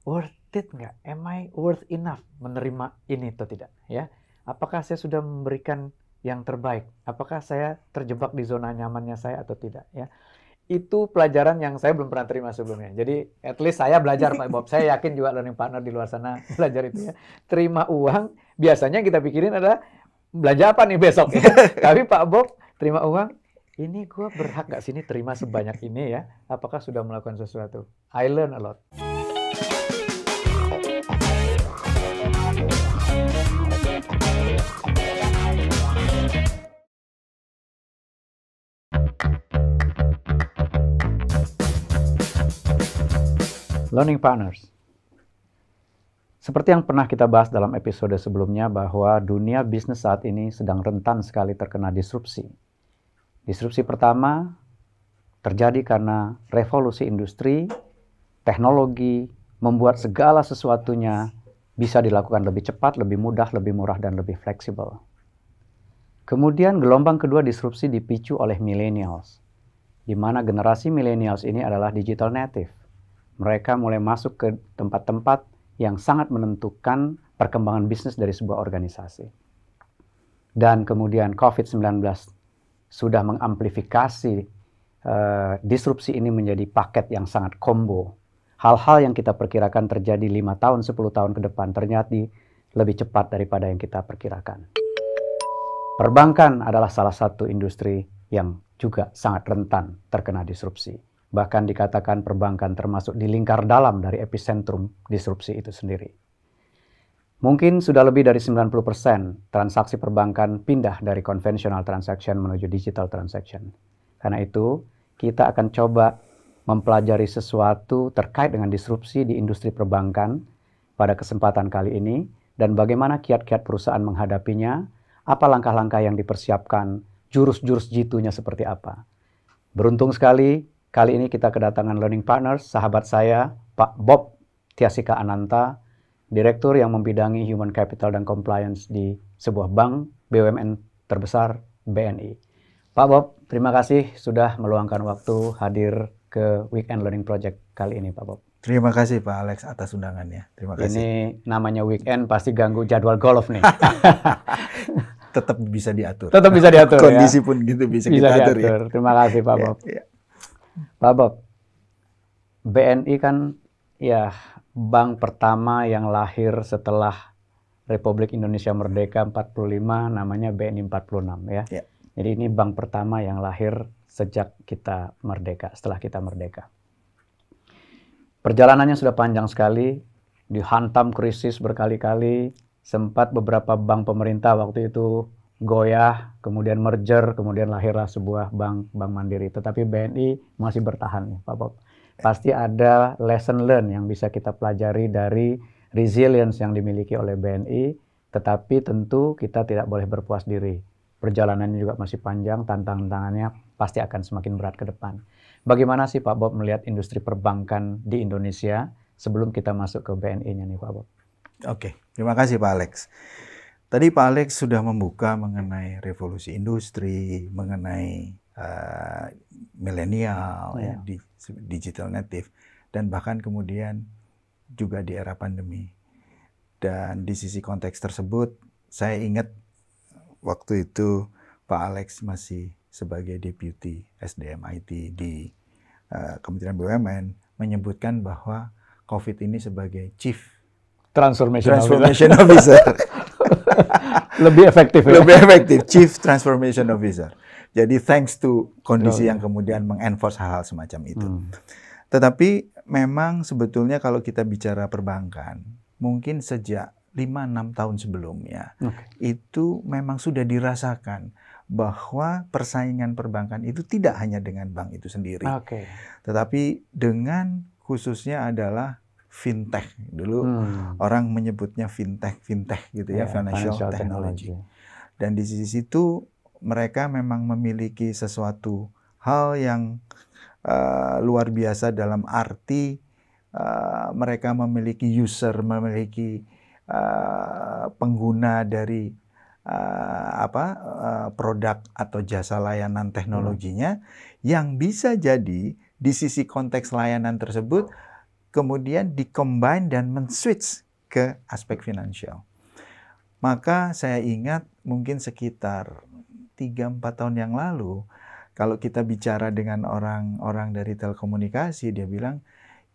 worth it nggak? Am I worth enough menerima ini atau tidak? Ya, apakah saya sudah memberikan yang terbaik? Apakah saya terjebak di zona nyamannya saya atau tidak? Ya, itu pelajaran yang saya belum pernah terima sebelumnya. Jadi, at least saya belajar, Pak Bob. Saya yakin juga learning partner di luar sana belajar itu ya. Terima uang, biasanya kita pikirin adalah belanja apa nih besok ya. Tapi Pak Bob, terima uang, ini gue berhak nggak sini terima sebanyak ini ya? Apakah sudah melakukan sesuatu? I learn a lot. Learning Partners. Seperti yang pernah kita bahas dalam episode sebelumnya bahwa dunia bisnis saat ini sedang rentan sekali terkena disrupsi. Disrupsi pertama terjadi karena revolusi industri, teknologi membuat segala sesuatunya bisa dilakukan lebih cepat, lebih mudah, lebih murah, dan lebih fleksibel. Kemudian gelombang kedua disrupsi dipicu oleh millennials, di mana generasi millennials ini adalah digital native. Mereka mulai masuk ke tempat-tempat yang sangat menentukan perkembangan bisnis dari sebuah organisasi. Dan kemudian COVID-19 sudah mengamplifikasi disrupsi ini menjadi paket yang sangat combo. Hal-hal yang kita perkirakan terjadi 5 tahun, 10 tahun ke depan ternyata lebih cepat daripada yang kita perkirakan. Perbankan adalah salah satu industri yang juga sangat rentan terkena disrupsi. Bahkan dikatakan perbankan termasuk di lingkar dalam dari epicentrum disrupsi itu sendiri. Mungkin sudah lebih dari 90% transaksi perbankan pindah dari conventional transaction menuju digital transaction. Karena itu, kita akan coba mempelajari sesuatu terkait dengan disrupsi di industri perbankan pada kesempatan kali ini, dan bagaimana kiat-kiat perusahaan menghadapinya, apa langkah-langkah yang dipersiapkan, jurus-jurus jitunya seperti apa. Beruntung sekali, kali ini kita kedatangan Learning Partners, sahabat saya, Pak Bob Tiasika Ananta, Direktur yang membidangi Human Capital dan Compliance di sebuah bank BUMN terbesar, BNI. Pak Bob, terima kasih sudah meluangkan waktu hadir ke Weekend Learning Project kali ini, Pak Bob. Terima kasih Pak Alex atas undangannya. Terima kasih. Ini namanya weekend pasti ganggu jadwal golf nih. Tetap bisa diatur. Tetap bisa diatur. Kondisi ya? pun gitu bisa kita atur ya. Terima kasih Pak Bob. Ya. Pak Bob, BNI kan ya bank pertama yang lahir setelah Republik Indonesia Merdeka 45, namanya BNI 46 ya. Ya. Jadi ini bank pertama yang lahir sejak kita merdeka, setelah kita merdeka. Perjalanannya sudah panjang sekali, dihantam krisis berkali-kali, sempat beberapa bank pemerintah waktu itu goyah, kemudian merger, kemudian lahirlah sebuah bank mandiri. Tetapi BNI masih bertahan nih, Pak Bob. Pasti ada lesson learn yang bisa kita pelajari dari resilience yang dimiliki oleh BNI, tetapi tentu kita tidak boleh berpuas diri. Perjalanannya juga masih panjang, tantangannya pasti akan semakin berat ke depan. Bagaimana sih Pak Bob melihat industri perbankan di Indonesia sebelum kita masuk ke BNI-nya nih Pak Bob? Oke, terima kasih Pak Alex. Tadi Pak Alex sudah membuka mengenai revolusi industri, mengenai milenial, ya, digital native, dan bahkan kemudian juga di era pandemi. Dan di sisi konteks tersebut, saya ingat waktu itu Pak Alex masih sebagai Deputy SDM IT di Kementerian BUMN menyebutkan bahwa COVID ini sebagai Chief Transformation Officer. Lebih efektif ya? Lebih efektif, Chief Transformation Officer. Jadi thanks to kondisi yang kemudian mengenforce hal-hal semacam itu. Tetapi memang sebetulnya kalau kita bicara perbankan, mungkin sejak 5-6 tahun sebelumnya, itu memang sudah dirasakan bahwa persaingan perbankan itu tidak hanya dengan bank itu sendiri. Tetapi dengan khususnya adalah fintech. Dulu orang menyebutnya fintech gitu ya, financial technology. Dan di sisi situ mereka memang memiliki sesuatu hal yang luar biasa dalam arti mereka memiliki user, memiliki pengguna dari produk atau jasa layanan teknologinya yang bisa jadi di sisi konteks layanan tersebut kemudian di-combine dan men-switch ke aspek finansial. Maka saya ingat mungkin sekitar 3-4 tahun yang lalu, kalau kita bicara dengan orang-orang dari telekomunikasi, dia bilang,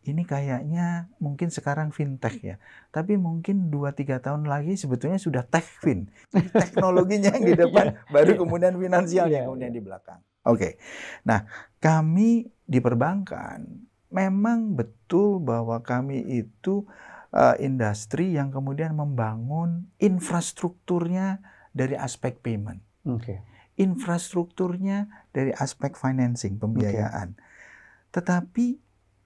ini kayaknya mungkin sekarang fintech ya, tapi mungkin 2-3 tahun lagi sebetulnya sudah techfin. Teknologinya yang di depan, baru kemudian finansialnya kemudian di belakang. Oke. Nah, kami di perbankan memang betul bahwa kami itu industri yang kemudian membangun infrastrukturnya dari aspek payment. Infrastrukturnya dari aspek financing, pembiayaan. Tetapi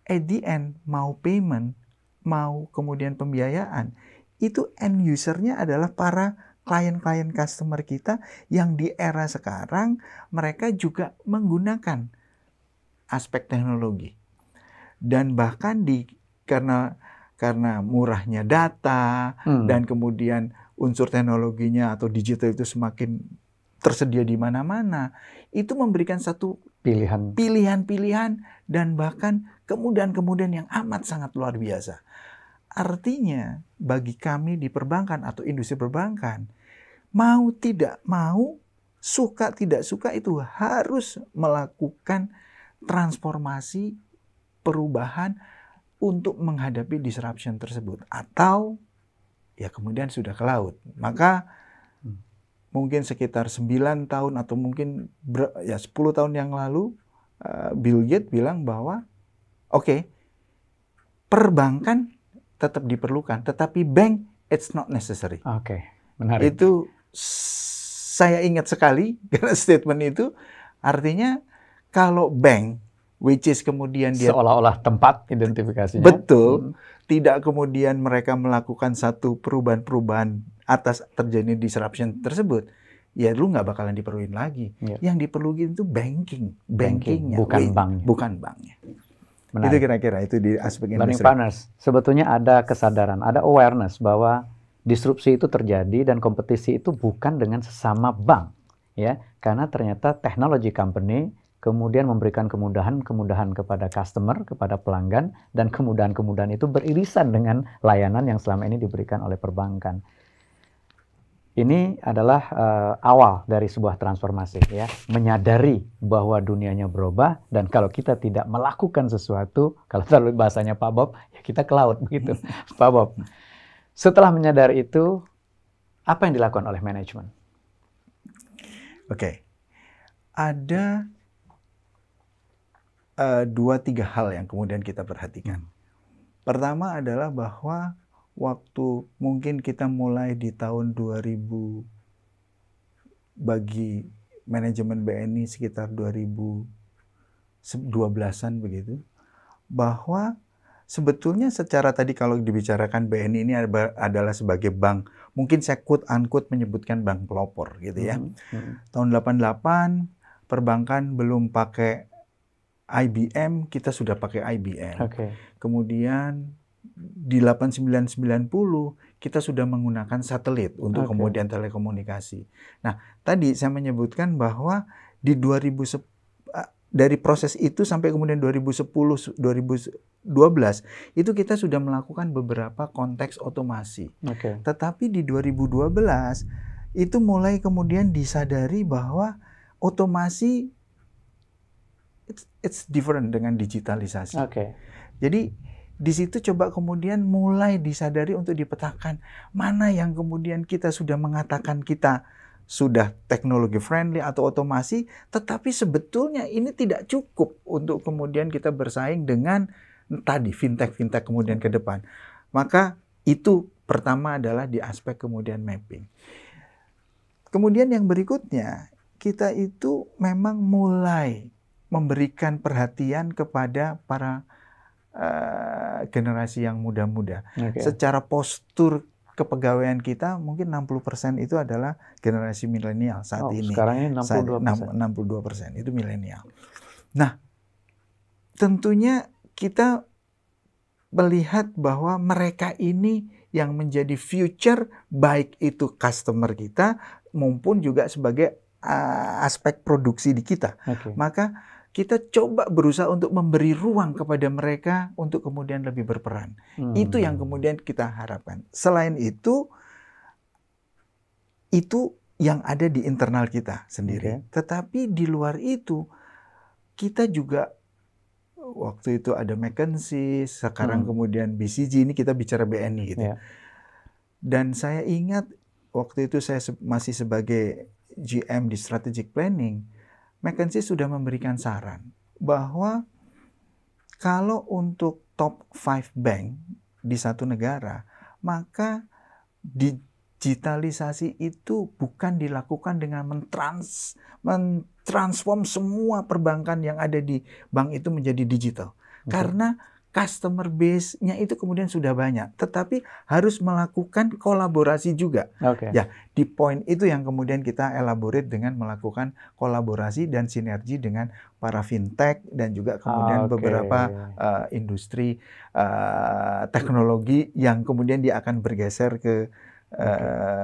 at the end, mau payment, mau kemudian pembiayaan, itu end usernya adalah para klien-klien customer kita yang di era sekarang mereka juga menggunakan aspek teknologi. Dan bahkan karena murahnya data dan kemudian unsur teknologinya atau digital itu semakin tersedia di mana-mana, itu memberikan satu pilihan-pilihan dan bahkan kemudahan-kemudahan yang amat sangat luar biasa. Artinya bagi kami di perbankan atau industri perbankan, mau tidak mau, suka tidak suka itu harus melakukan transformasi perubahan untuk menghadapi disruption tersebut. Atau ya kemudian sudah ke laut. Maka mungkin sekitar 9 tahun atau mungkin 10 tahun yang lalu Bill Gates bilang bahwa oke, perbankan tetap diperlukan, tetapi bank it's not necessary. Menarik. Itu saya ingat sekali karena statement itu artinya kalau bank which is kemudian dia seolah-olah tempat identifikasinya. Betul. Tidak kemudian mereka melakukan satu perubahan-perubahan atas terjadi disruption tersebut, ya lu nggak bakalan diperluin lagi. Yang diperluin itu bankingnya, bukan banknya. Menarik. Itu kira-kira itu di aspek industri. Learning Partners, sebetulnya ada kesadaran, ada awareness bahwa disrupsi itu terjadi dan kompetisi itu bukan dengan sesama bank, ya, karena ternyata technology company kemudian memberikan kemudahan-kemudahan kepada customer, kepada pelanggan, dan kemudahan-kemudahan itu beririsan dengan layanan yang selama ini diberikan oleh perbankan. Ini adalah awal dari sebuah transformasi, ya, menyadari bahwa dunianya berubah dan kalau kita tidak melakukan sesuatu, kalau terlalu bahasanya Pak Bob, ya kita ke laut begitu, Pak Bob. Setelah menyadari itu, apa yang dilakukan oleh manajemen? Ada 2-3 hal yang kemudian kita perhatikan. Pertama adalah bahwa waktu mungkin kita mulai di tahun 2000 bagi manajemen BNI sekitar 2012-an begitu, bahwa sebetulnya secara tadi kalau dibicarakan BNI ini adalah sebagai bank, mungkin saya quote-unquote menyebutkan bank pelopor gitu ya. Tahun 88 perbankan belum pakai IBM, kita sudah pakai IBM. Kemudian di 89-90 kita sudah menggunakan satelit untuk kemudian telekomunikasi. Nah, tadi saya menyebutkan bahwa di dari proses itu sampai kemudian 2010-2012 itu kita sudah melakukan beberapa konteks otomasi. Tetapi di 2012 itu mulai kemudian disadari bahwa otomasi it's different dengan digitalisasi. Jadi di situ coba kemudian mulai disadari untuk dipetakan mana yang kemudian kita sudah mengatakan kita sudah teknologi friendly atau otomasi, tetapi sebetulnya ini tidak cukup untuk kemudian kita bersaing dengan tadi fintech kemudian ke depan. Maka itu pertama adalah di aspek kemudian mapping. Kemudian yang berikutnya kita itu memang mulai memberikan perhatian kepada para generasi yang muda-muda. Secara postur kepegawaian kita mungkin 60% itu adalah generasi milenial saat ini. Sekarang ini 62%. 62% itu milenial. Nah, tentunya kita melihat bahwa mereka ini yang menjadi future, baik itu customer kita maupun juga sebagai aspek produksi di kita. Maka kita coba berusaha untuk memberi ruang kepada mereka untuk kemudian lebih berperan. Itu yang kemudian kita harapkan. Selain itu yang ada di internal kita sendiri. Tetapi di luar itu, kita juga waktu itu ada McKinsey, sekarang kemudian BCG, ini kita bicara BNI gitu. Dan saya ingat waktu itu saya masih sebagai GM di Strategic Planning, McKinsey sudah memberikan saran bahwa kalau untuk top 5 bank di satu negara, maka digitalisasi itu bukan dilakukan dengan mentransform semua perbankan yang ada di bank itu menjadi digital. Karena customer base-nya itu kemudian sudah banyak, tetapi harus melakukan kolaborasi juga. Ya, di poin itu yang kemudian kita elaborate dengan melakukan kolaborasi dan sinergi dengan para fintech dan juga kemudian beberapa industri teknologi yang kemudian dia akan bergeser ke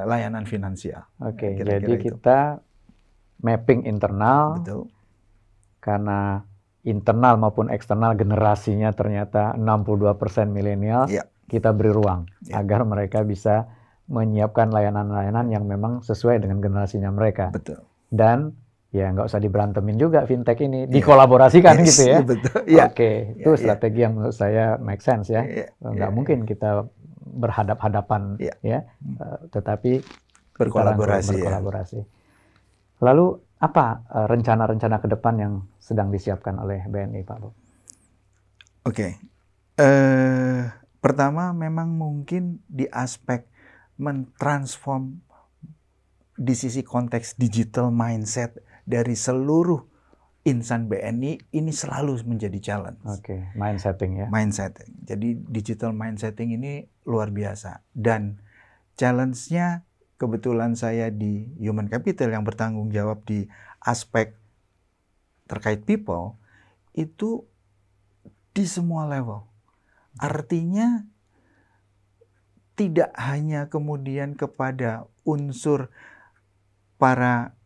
layanan finansial. Jadi kita mapping internal. Betul. Karena internal maupun eksternal generasinya ternyata 62% milenial, kita beri ruang agar mereka bisa menyiapkan layanan-layanan yang memang sesuai dengan generasinya mereka. Betul. Dan ya nggak usah diberantemin juga fintech ini, dikolaborasikan gitu ya. Betul. Itu strategi yang menurut saya make sense ya. Nggak mungkin kita berhadap-hadapan tetapi berkolaborasi. Lalu apa rencana-rencana ke depan yang sedang disiapkan oleh BNI, Pak Bob? Pertama memang mungkin di aspek mentransform di sisi konteks digital mindset dari seluruh insan BNI ini selalu menjadi challenge. Mindsetting ya. Mindsetting. Jadi digital mindsetting ini luar biasa. Dan challenge-nya kebetulan saya di Human Capital yang bertanggung jawab di aspek terkait people, itu di semua level. Artinya tidak hanya kemudian kepada unsur para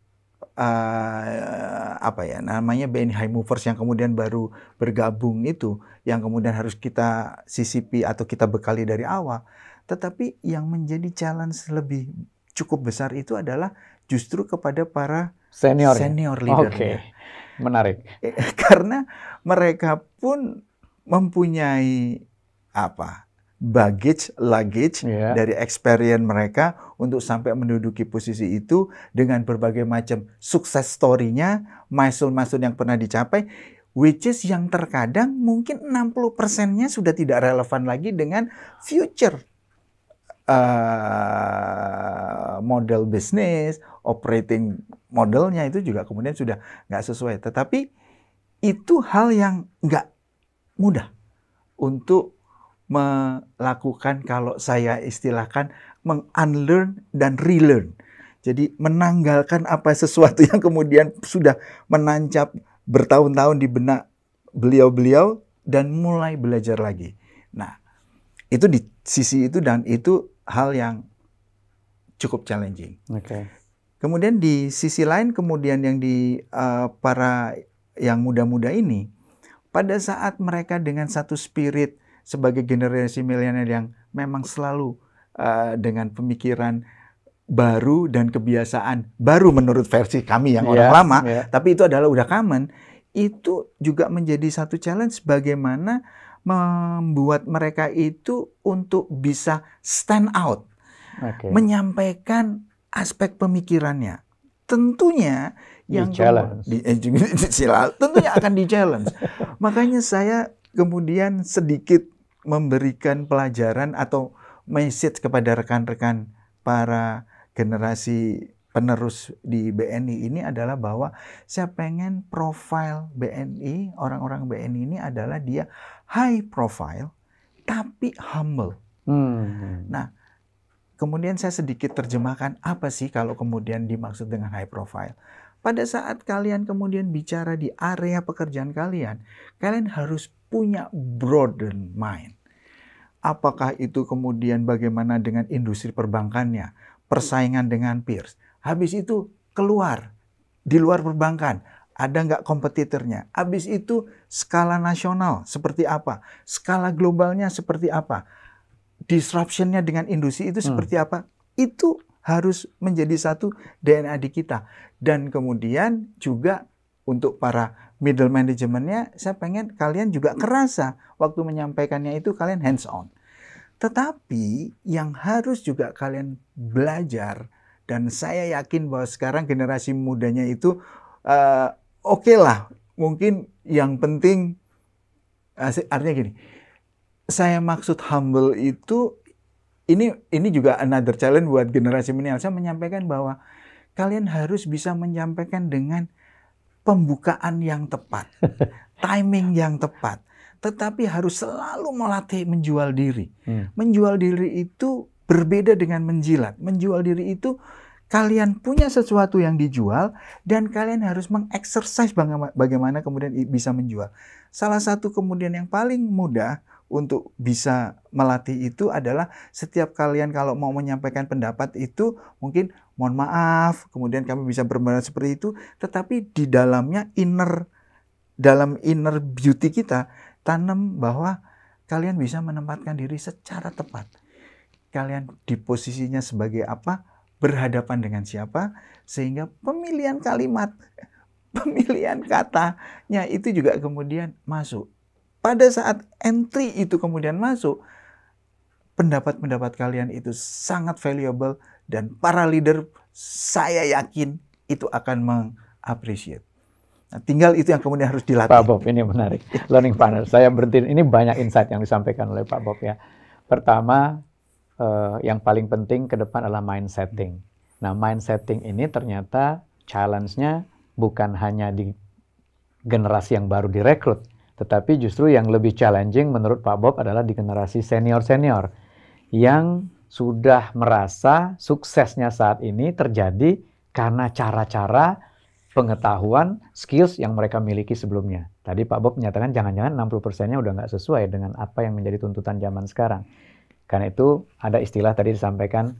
BNI high movers yang kemudian baru bergabung itu, yang kemudian harus kita sisipi atau kita bekali dari awal, tetapi yang menjadi challenge lebih cukup besar itu adalah justru kepada para senior leader-nya. Menarik. Karena mereka pun mempunyai luggage dari experience mereka untuk sampai menduduki posisi itu dengan berbagai macam sukses story-nya, milestone yang pernah dicapai, which is yang terkadang mungkin 60%-nya sudah tidak relevan lagi dengan future model bisnis, operating modelnya itu juga kemudian sudah nggak sesuai. Tetapi itu hal yang nggak mudah untuk melakukan, kalau saya istilahkan, meng-unlearn dan relearn. Jadi menanggalkan sesuatu yang kemudian sudah menancap bertahun-tahun di benak beliau-beliau dan mulai belajar lagi. Nah, itu di sisi itu, dan itu hal yang cukup challenging. Kemudian di sisi lain, kemudian yang di para yang muda-muda ini, pada saat mereka dengan satu spirit sebagai generasi milenial yang memang selalu dengan pemikiran baru dan kebiasaan baru menurut versi kami yang orang lama, tapi itu adalah udah common, itu juga menjadi satu challenge bagaimana membuat mereka itu untuk bisa stand out, menyampaikan aspek pemikirannya. Tentunya yang tentunya akan di-challenge. Makanya saya kemudian sedikit memberikan pelajaran atau message kepada rekan-rekan para generasi penerus di BNI ini adalah bahwa saya pengen profile BNI, orang-orang BNI ini adalah dia high profile tapi humble. Nah, kemudian saya sedikit terjemahkan apa sih kalau kemudian dimaksud dengan high profile. Pada saat kalian kemudian bicara di area pekerjaan kalian harus punya broader mind. Apakah itu kemudian bagaimana dengan industri perbankannya, persaingan dengan peers. Habis itu keluar, di luar perbankan, Ada nggak kompetitornya? Habis itu skala nasional seperti apa? Skala globalnya seperti apa? Disruption-nya dengan industri itu seperti apa? Itu harus menjadi satu DNA di kita. Dan kemudian juga untuk para middle manajemennya, saya pengen kalian juga kerasa waktu menyampaikannya itu kalian hands on. Tetapi yang harus juga kalian belajar, dan saya yakin bahwa sekarang generasi mudanya itu oke lah, mungkin yang penting artinya gini, saya maksud humble itu ini juga another challenge buat generasi milenial. Saya menyampaikan bahwa kalian harus bisa menyampaikan dengan pembukaan yang tepat, timing yang tepat, tetapi harus selalu melatih menjual diri. Menjual diri itu berbeda dengan menjilat. Menjual diri itu kalian punya sesuatu yang dijual dan kalian harus mengeksersis bagaimana kemudian bisa menjual. Salah satu kemudian yang paling mudah untuk bisa melatih itu adalah setiap kalian kalau mau menyampaikan pendapat itu mungkin mohon maaf, kemudian kami bisa berpendapat seperti itu, tetapi di dalamnya dalam inner beauty kita tanam bahwa kalian bisa menempatkan diri secara tepat. Kalian di posisinya sebagai apa, berhadapan dengan siapa, sehingga pemilihan kalimat, pemilihan katanya itu juga kemudian masuk. Pada saat entry itu kemudian masuk, pendapat-pendapat kalian itu sangat valuable dan para leader saya yakin itu akan mengapresiasi. Nah, tinggal itu yang kemudian harus dilatih. Pak Bob, ini menarik. Learning partner, saya berhenti. Ini banyak insight yang disampaikan oleh Pak Bob ya. Pertama, yang paling penting ke depan adalah mind setting. Nah, mind setting ini ternyata challenge-nya bukan hanya di generasi yang baru direkrut, tetapi justru yang lebih challenging menurut Pak Bob adalah di generasi senior-senior yang sudah merasa suksesnya saat ini terjadi karena cara-cara, pengetahuan, skills yang mereka miliki sebelumnya. Tadi Pak Bob menyatakan jangan-jangan 60%-nya udah nggak sesuai dengan apa yang menjadi tuntutan zaman sekarang. Karena itu ada istilah tadi disampaikan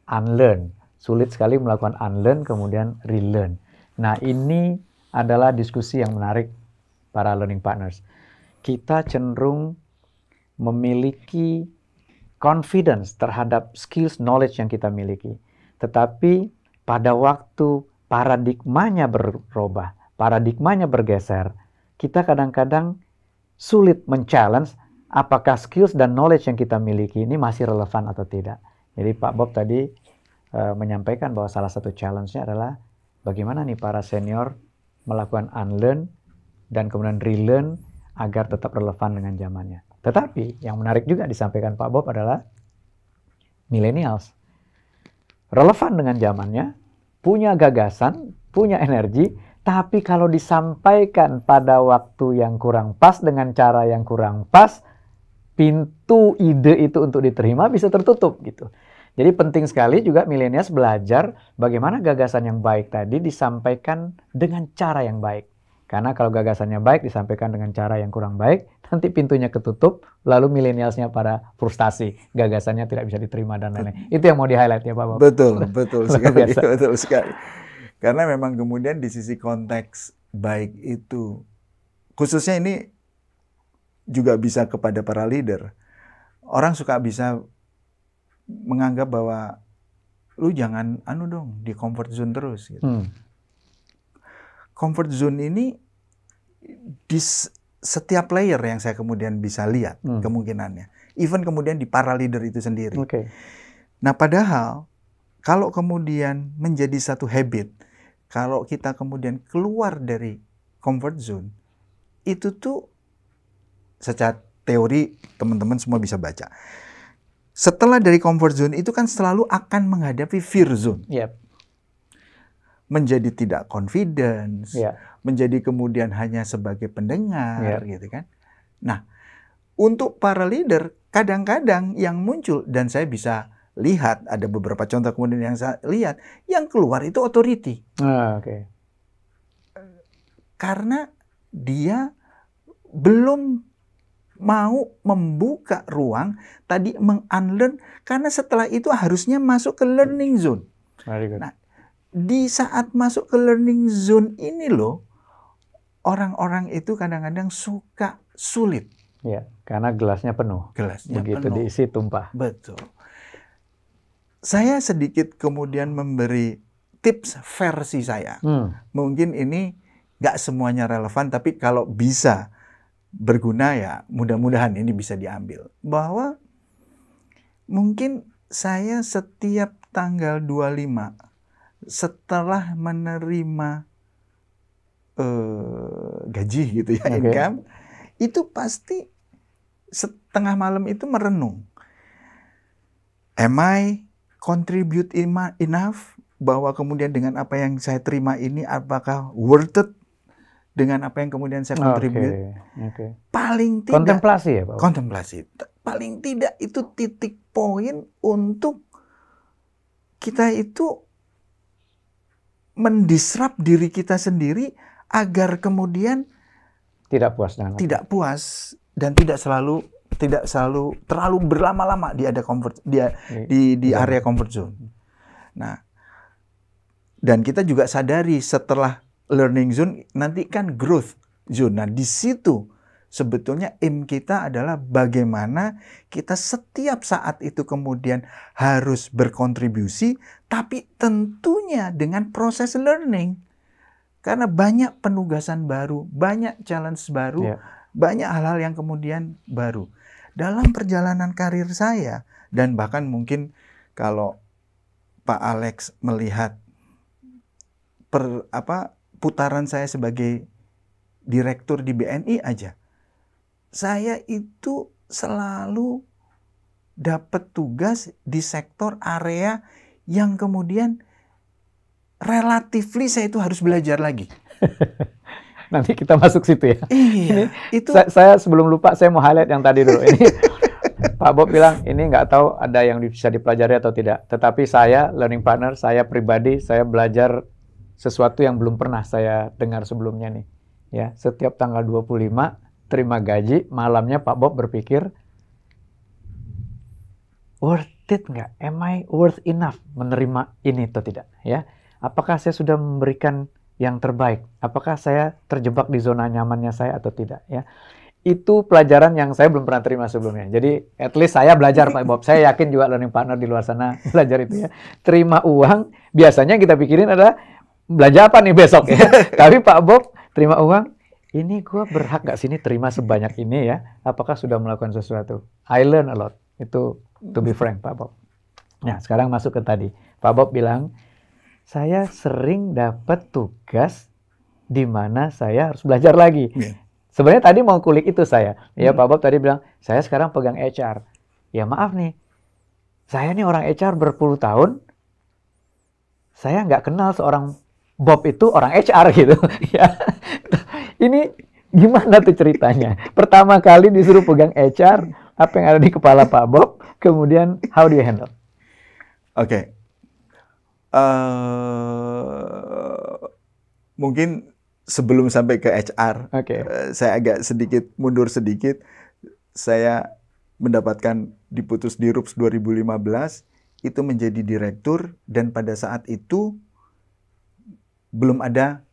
unlearn. Sulit sekali melakukan unlearn kemudian relearn. Nah, ini adalah diskusi yang menarik para learning partners. Kita cenderung memiliki confidence terhadap skills, knowledge yang kita miliki. Tetapi pada waktu paradigmanya berubah, paradigmanya bergeser, kita kadang-kadang sulit men-challenge apakah skills dan knowledge yang kita miliki ini masih relevan atau tidak. Jadi Pak Bob tadi menyampaikan bahwa salah satu challenge-nya adalah bagaimana nih para senior melakukan unlearn dan kemudian relearn agar tetap relevan dengan zamannya. Tetapi yang menarik juga disampaikan Pak Bob adalah millennials. Relevan dengan zamannya, punya gagasan, punya energi, tapi kalau disampaikan pada waktu yang kurang pas dengan cara yang kurang pas, pintu ide itu untuk diterima bisa tertutup gitu. Jadi penting sekali juga millennials belajar bagaimana gagasan yang baik tadi disampaikan dengan cara yang baik. Karena kalau gagasannya baik disampaikan dengan cara yang kurang baik, nanti pintunya ketutup, lalu milenialsnya pada frustasi, gagasannya tidak bisa diterima dan lain-lain. Itu yang mau di-highlight ya Pak Bob. Betul sekali, betul sekali. Karena memang kemudian di sisi konteks baik itu, khususnya ini juga bisa kepada para leader. Orang suka bisa menganggap bahwa lu jangan di comfort zone terus gitu. Comfort zone ini di setiap layer yang saya kemudian bisa lihat kemungkinannya. Even kemudian di para leader itu sendiri. Okay. Nah, padahal kalau kemudian menjadi satu habit, kalau kita kemudian keluar dari comfort zone, itu tuh secara teori teman-teman semua bisa baca. Setelah dari comfort zone itu kan selalu akan menghadapi fear zone. Yep. Menjadi tidak confidence, menjadi kemudian hanya sebagai pendengar, gitu kan. Nah, untuk para leader, kadang-kadang yang muncul, dan saya bisa lihat, ada beberapa contoh kemudian yang saya lihat, yang keluar itu authority. Karena dia belum mau membuka ruang, tadi meng-unlearn, karena setelah itu harusnya masuk ke learning zone. Nah, di saat masuk ke learning zone ini loh, orang-orang itu kadang-kadang suka sulit. Ya, karena gelasnya penuh. Gelasnya Begitu penuh. diisi tumpah. Betul. Saya sedikit kemudian memberi tips versi saya. Mungkin ini nggak semuanya relevan, tapi kalau bisa berguna ya mudah-mudahan ini bisa diambil. Bahwa mungkin saya setiap tanggal 25 setelah menerima gaji gitu ya, income, itu pasti setengah malam itu merenung. Am I contribute enough? Bahwa kemudian dengan apa yang saya terima ini apakah worth it dengan apa yang kemudian saya contribute? Paling tidak kontemplasi ya, Pak. Kontemplasi. Paling tidak itu titik poin untuk kita itu mendisrupt diri kita sendiri agar kemudian tidak puas dengan tidak puas dan tidak selalu terlalu berlama-lama di area comfort zone. Nah, dan kita juga sadari setelah learning zone nanti kan growth zone. Nah, di situ sebetulnya aim kita adalah bagaimana kita setiap saat itu kemudian harus berkontribusi, tapi tentunya dengan proses learning. Karena banyak penugasan baru, banyak challenge baru, banyak hal-hal yang kemudian baru. Dalam perjalanan karir saya, dan bahkan mungkin kalau Pak Alex melihat putaran saya sebagai direktur di BNI aja, saya itu selalu dapat tugas di sektor area yang kemudian relatively saya itu harus belajar lagi. Nanti kita masuk situ ya. Iya, itu saya sebelum lupa saya mau highlight yang tadi dulu. Ini Pak Bob bilang ini nggak tahu ada yang bisa dipelajari atau tidak. Tetapi saya learning partner, saya pribadi, saya belajar sesuatu yang belum pernah saya dengar sebelumnya nih. Ya, setiap tanggal 25 terima gaji, malamnya Pak Bob berpikir worth it nggak? Am I worth enough menerima ini atau tidak? Ya. Apakah saya sudah memberikan yang terbaik? Apakah saya terjebak di zona nyamannya saya atau tidak? Ya, itu pelajaran yang saya belum pernah terima sebelumnya. Jadi, at least saya belajar, Pak Bob. Saya yakin juga learning partner di luar sana belajar itu ya. Terima uang, biasanya kita pikirin adalah belajar apa nih besok ya. Tapi Pak Bob, terima uang, ini gue berhak nggak sini terima sebanyak ini ya? Apakah sudah melakukan sesuatu? I learn a lot. Itu to be frank, Pak Bob. Nah, sekarang masuk ke tadi. Pak Bob bilang, saya sering dapat tugas di mana saya harus belajar lagi. Sebenarnya tadi mau kulik itu saya. Ya, Pak Bob tadi bilang, saya sekarang pegang HR. Ya maaf nih, saya nih orang HR berpuluh tahun, saya nggak kenal seorang Bob itu orang HR gitu. Ya, ini gimana tuh ceritanya? Pertama kali disuruh pegang HR, apa yang ada di kepala Pak Bob, kemudian how do you handle? Oke. Mungkin sebelum sampai ke HR, saya agak sedikit mundur sedikit. Saya mendapatkan diputus di RUPS 2015, itu menjadi direktur, dan pada saat itu belum ada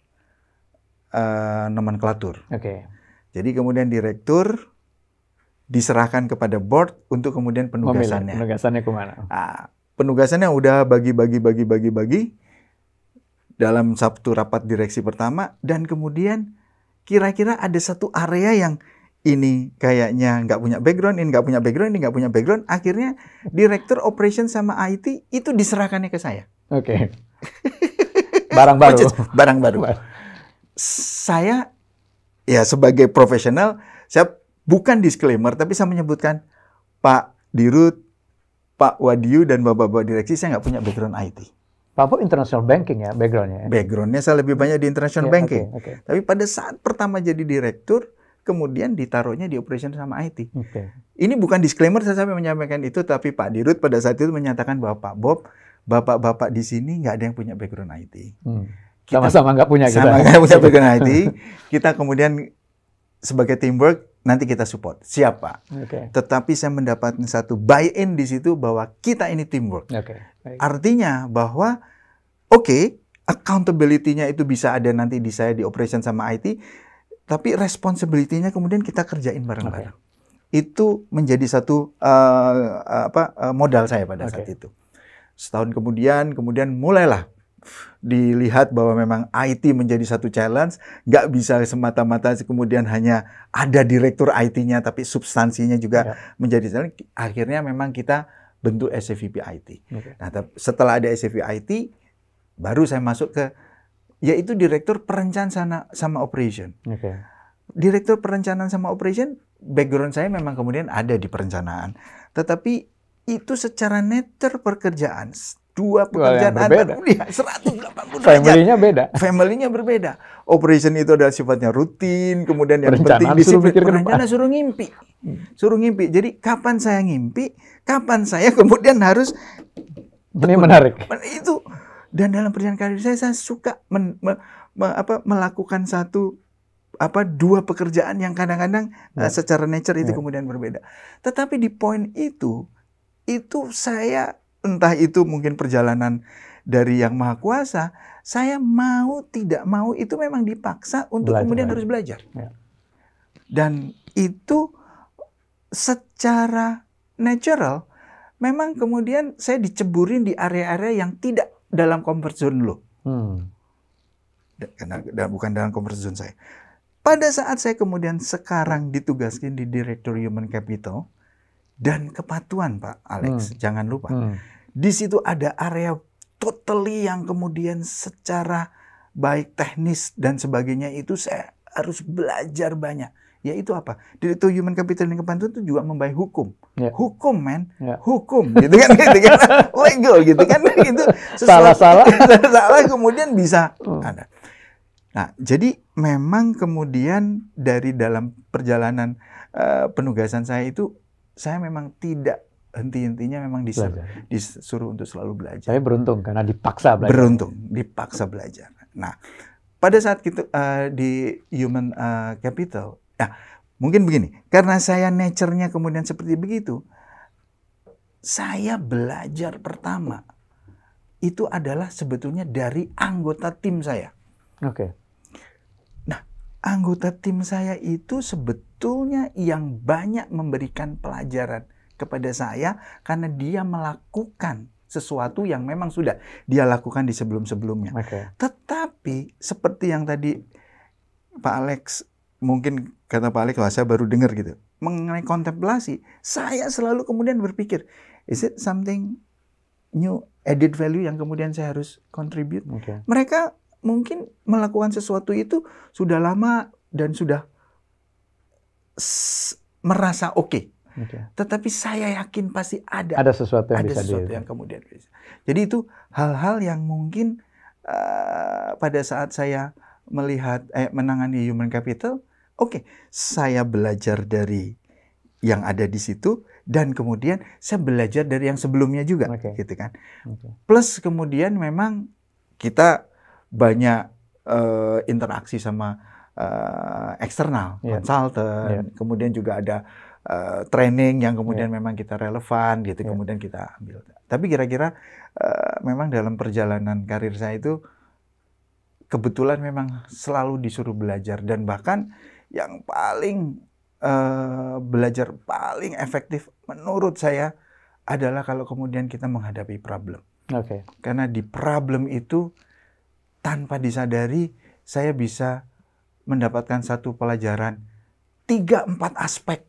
nomenklatur. Jadi kemudian direktur diserahkan kepada board untuk kemudian penugasannya. Penugasannya kemana? Penugasannya udah bagi dalam satu rapat direksi pertama, dan kemudian kira-kira ada satu area yang ini kayaknya nggak punya background, ini nggak punya background, ini nggak punya background. Akhirnya direktur operation sama IT itu diserahkannya ke saya. Barang baru. Barang baru. Saya ya sebagai profesional, saya bukan disclaimer, tapi saya menyebutkan Pak Dirut, Pak Wadiu, dan Bapak-Bapak direksi, saya nggak punya background IT. Pak Bob international banking ya backgroundnya? Backgroundnya saya lebih banyak di international banking. Tapi pada saat pertama jadi direktur, kemudian ditaruhnya di operation sama IT. Ini bukan disclaimer, saya sampai menyampaikan itu, tapi Pak Dirut pada saat itu menyatakan bahwa Pak Bob, bapak-bapak di sini nggak ada yang punya background IT. Sama-sama nggak punya. Sama-sama nggak punya background IT. Kita kemudian sebagai teamwork, nanti kita support. Siapa? Tetapi saya mendapatkan satu buy-in di situ bahwa kita ini teamwork. Artinya bahwa accountability-nya itu bisa ada nanti di saya di operation sama IT. tapi responsibility-nya kemudian kita kerjain bareng-bareng. Itu menjadi satu modal saya pada saat itu. Setahun kemudian mulailah dilihat bahwa memang IT menjadi satu challenge, nggak bisa semata-mata kemudian hanya ada direktur IT-nya, tapi substansinya juga menjadi challenge. Akhirnya memang kita bentuk SVP IT. Nah, setelah ada SVP IT, baru saya masuk ke, yaitu direktur perencanaan sama operation. Direktur perencanaan sama operation, background saya memang kemudian ada di perencanaan, tetapi itu secara nature pekerjaan. Dua pekerjaan berbeda. 180 derajat. Family-nya berbeda. Operation itu adalah sifatnya rutin, kemudian yang penting disiplin. Perencanaan suruh ngimpi. Suruh ngimpi. Jadi kapan saya ngimpi, kapan saya kemudian harus... Ini menarik. Itu. Dan dalam perjalanan karir saya suka melakukan dua pekerjaan yang kadang-kadang secara nature itu kemudian berbeda. Tetapi di poin itu saya, entah itu mungkin perjalanan dari Yang Maha Kuasa, saya mau tidak mau itu memang dipaksa untuk kemudian harus belajar. Dan itu secara natural memang kemudian saya diceburin di area-area yang tidak dalam comfort zone lo. Karena bukan dalam comfort zone saya. Pada saat saya kemudian sekarang ditugaskan di Direktur Human Capital dan kepatuhan Pak Alex, jangan lupa. Di situ ada area totally yang kemudian secara baik teknis dan sebagainya itu saya harus belajar banyak. Yaitu apa? Direktur Human Capital dan kepatuhan itu juga membaik hukum. Hukum, man. Hukum, gitu kan? Legal, gitu kan? Itu salah kemudian bisa ada. Nah, jadi memang kemudian dari dalam perjalanan penugasan saya itu, saya memang tidak henti-hentinya memang disuruh untuk selalu belajar. Saya beruntung karena dipaksa belajar. Dipaksa belajar. Nah, pada saat kita di Human Capital, mungkin begini, karena saya nature-nya kemudian seperti begitu, saya belajar pertama itu adalah sebetulnya dari anggota tim saya. Nah, anggota tim saya itu sebetulnya yang banyak memberikan pelajaran kepada saya karena dia melakukan sesuatu yang memang sudah dia lakukan di sebelum-sebelumnya. Tetapi seperti yang tadi Pak Alex, mungkin kata Pak Alex, saya baru dengar gitu, mengenai kontemplasi, saya selalu kemudian berpikir, is it something new added value yang kemudian saya harus contribute? Mereka mungkin melakukan sesuatu itu sudah lama dan sudah merasa oke. Tetapi saya yakin pasti ada sesuatu yang yang kemudian bisa. Jadi itu hal-hal yang mungkin pada saat saya melihat menangani human capital, saya belajar dari yang ada di situ dan kemudian saya belajar dari yang sebelumnya juga, gitu kan. Plus kemudian memang kita banyak interaksi sama eksternal, konsultan, kemudian juga ada training yang kemudian memang kita relevan gitu, kemudian kita ambil. Tapi kira-kira memang dalam perjalanan karir saya itu kebetulan memang selalu disuruh belajar, dan bahkan yang paling belajar paling efektif menurut saya adalah kalau kemudian kita menghadapi problem. Karena di problem itu tanpa disadari saya bisa mendapatkan satu pelajaran 3-4 aspek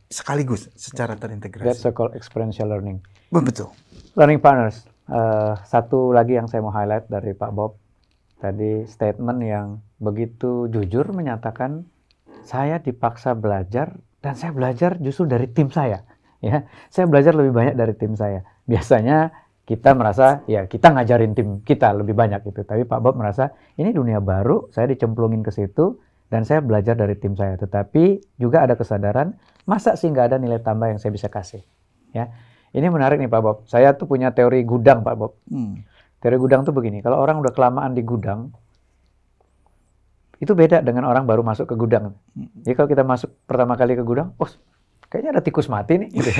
sekaligus secara terintegrasi. That's called experiential learning. Betul. Learning partners. Satu lagi yang saya mau highlight dari Pak Bob tadi, statement yang begitu jujur menyatakan saya dipaksa belajar dan saya belajar justru dari tim saya. Ya, saya belajar lebih banyak dari tim saya. Biasanya kita merasa ya kita ngajarin tim kita lebih banyak gitu, tapi Pak Bob merasa ini dunia baru, saya dicemplungin ke situ dan saya belajar dari tim saya. Tetapi juga ada kesadaran, masa sih nggak ada nilai tambah yang saya bisa kasih? Ya, ini menarik nih Pak Bob. Saya tuh punya teori gudang Pak Bob. Teori gudang tuh begini, kalau orang udah kelamaan di gudang, itu beda dengan orang baru masuk ke gudang. Jadi kalau kita masuk pertama kali ke gudang, kayaknya ada tikus mati nih. Gitu.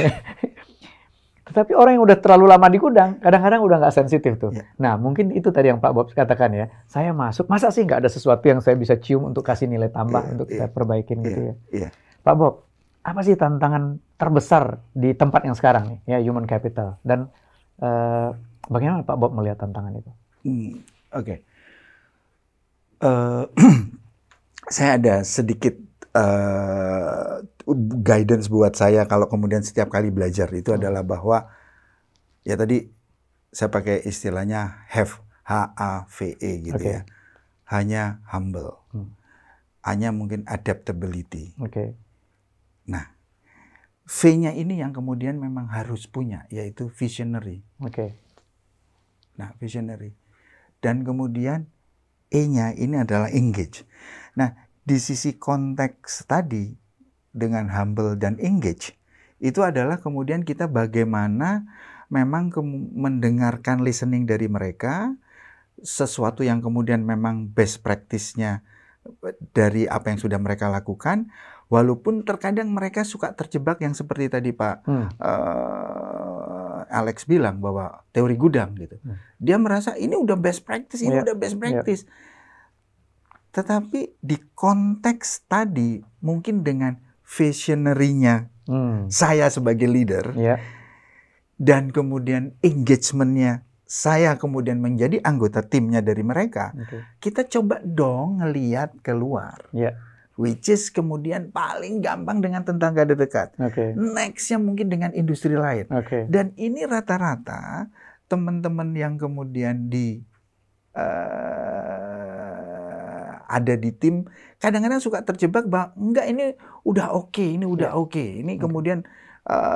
Tetapi orang yang udah terlalu lama di gudang, kadang-kadang udah nggak sensitif tuh. Ya. Nah, mungkin itu tadi yang Pak Bob katakan ya. Saya masuk, masa sih nggak ada sesuatu yang saya bisa cium untuk kasih nilai tambah untuk saya perbaikin gitu ya. Iya. Pak Bob, apa sih tantangan terbesar di tempat yang sekarang nih, ya human capital? Dan bagaimana Pak Bob melihat tantangan itu? Oke. Saya ada sedikit guidance buat saya kalau kemudian setiap kali belajar itu adalah bahwa ya tadi saya pakai istilahnya HAVE gitu ya. Hanya humble. Hanya mungkin adaptability. Nah, V-nya ini yang kemudian memang harus punya, yaitu visionary. Nah, visionary. Dan kemudian E-nya ini adalah engage. Nah, di sisi konteks tadi dengan humble dan engage, itu adalah kemudian kita bagaimana memang mendengarkan listening dari mereka, sesuatu yang kemudian memang best practice-nya dari apa yang sudah mereka lakukan, walaupun terkadang mereka suka terjebak yang seperti tadi Pak Alex bilang bahwa teori gudang gitu. Dia merasa ini udah best practice, ini udah best practice. Tetapi di konteks tadi mungkin dengan visionary-nya saya sebagai leader dan kemudian engagement-nya saya kemudian menjadi anggota timnya dari mereka, kita coba dong ngelihat keluar. Which is kemudian paling gampang dengan tetangga dekat. Next-nya mungkin dengan industri lain. Dan ini rata-rata teman-teman yang kemudian ada di tim, kadang-kadang suka terjebak bahwa enggak ini udah oke, ini udah oke. Ini kemudian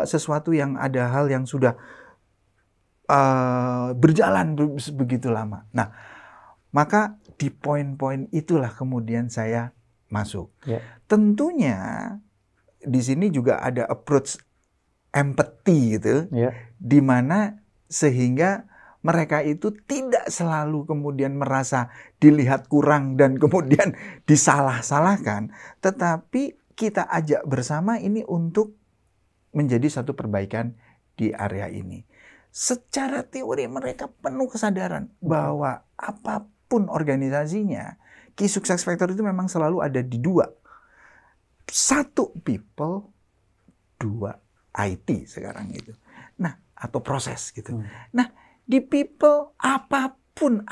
sesuatu yang ada hal yang sudah berjalan begitu lama. Nah, maka di poin-poin itulah kemudian saya masuk. Tentunya di sini juga ada approach empathy gitu, di mana sehingga mereka itu tidak selalu kemudian merasa dilihat kurang dan kemudian disalah-salahkan, tetapi kita ajak bersama ini untuk menjadi satu perbaikan di area ini. Secara teori mereka penuh kesadaran bahwa apapun organisasinya, key success factor itu memang selalu ada di dua. Satu people, dua IT sekarang itu. Nah, atau proses gitu. Nah, di people apapun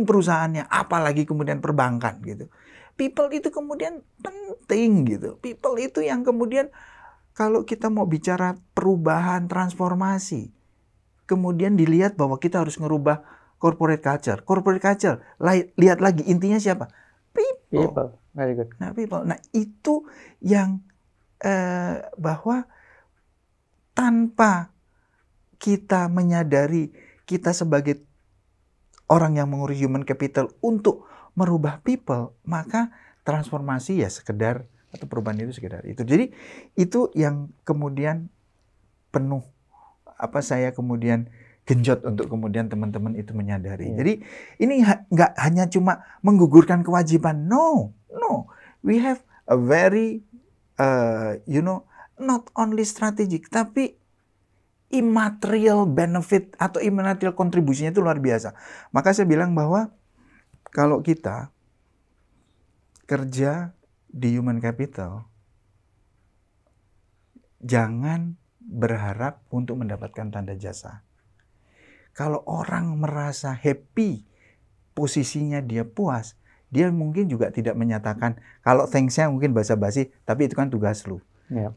perusahaannya, apalagi kemudian perbankan gitu. People itu kemudian penting gitu. People itu yang kemudian kalau kita mau bicara perubahan, transformasi, kemudian dilihat bahwa kita harus ngerubah corporate culture. Corporate culture, lihat lagi intinya siapa? People. Very good. Nah, people. Nah, itu yang bahwa tanpa kita menyadari kita sebagai orang yang mengurus human capital untuk merubah people, maka transformasi ya sekedar, atau perubahan itu sekedar itu. Jadi itu yang kemudian penuh saya kemudian genjot untuk kemudian teman-teman itu menyadari. Jadi ini nggak hanya cuma menggugurkan kewajiban. No. We have a very not only strategic, tapi immaterial benefit atau immaterial kontribusinya itu luar biasa. Maka saya bilang bahwa kalau kita kerja di human capital, jangan berharap untuk mendapatkan tanda jasa. Kalau orang merasa happy, posisinya dia puas, dia mungkin juga tidak menyatakan, kalau thanks-nya mungkin basa-basi, tapi itu kan tugas lu.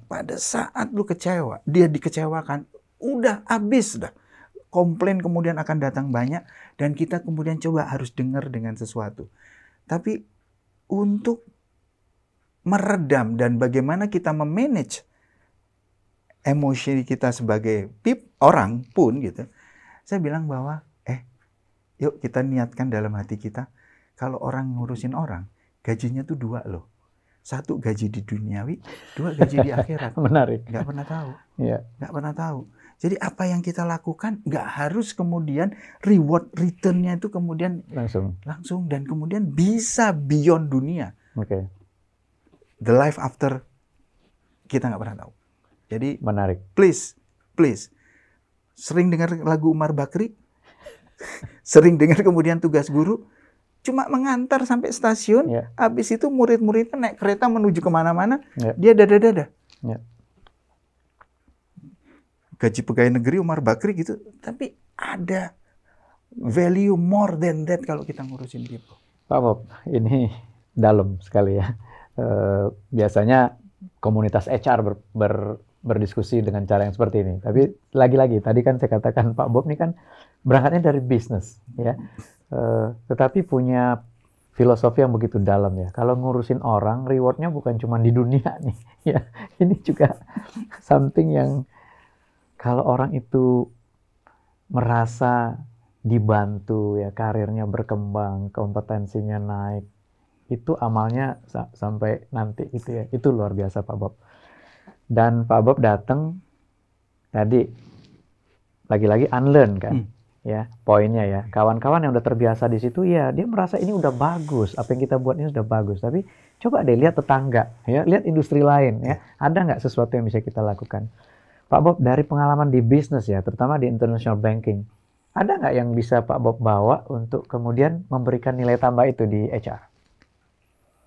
Pada saat lu kecewa, dia dikecewakan, udah habis dah. Komplain kemudian akan datang banyak, dan kita kemudian coba harus dengar dengan sesuatu. Tapi untuk meredam dan bagaimana kita memanage emosi kita sebagai orang pun gitu, saya bilang bahwa yuk kita niatkan dalam hati kita, kalau orang ngurusin orang, gajinya tuh dua loh. Satu gaji di duniawi, dua gaji di akhirat. Menarik. Nggak pernah tahu. Nggak pernah tahu. Jadi apa yang kita lakukan nggak harus kemudian reward return-nya itu kemudian langsung dan kemudian bisa beyond dunia. The life after kita nggak pernah tahu. Jadi menarik. Please, sering dengar lagu Umar Bakri, sering dengar kemudian tugas guru, cuma mengantar sampai stasiun, habis itu murid-muridnya naik kereta menuju kemana-mana, dia dada-dada. Gaji pegawai negeri Umar Bakri gitu, tapi ada value more than that kalau kita ngurusin people. Pak Bob, ini dalam sekali ya. Biasanya komunitas HR berdiskusi dengan cara yang seperti ini. Tapi lagi-lagi, tadi kan saya katakan Pak Bob ini kan berangkatnya dari bisnis, ya. Tetapi punya filosofi yang begitu dalam ya. Kalau ngurusin orang, rewardnya bukan cuma di dunia nih, ya. Ini juga something yang kalau orang itu merasa dibantu ya, karirnya berkembang, kompetensinya naik, itu amalnya sampai nanti gitu ya. Itu luar biasa Pak Bob. Dan Pak Bob datang tadi lagi-lagi unlearn kan, ya poinnya ya. Kawan-kawan yang udah terbiasa di situ ya, dia merasa ini udah bagus, apa yang kita buat ini sudah bagus. Tapi coba deh lihat tetangga, ya lihat industri lain ya, ada nggak sesuatu yang bisa kita lakukan? Pak Bob dari pengalaman di bisnis ya, terutama di international banking, ada nggak yang bisa Pak Bob bawa untuk kemudian memberikan nilai tambah itu di HR?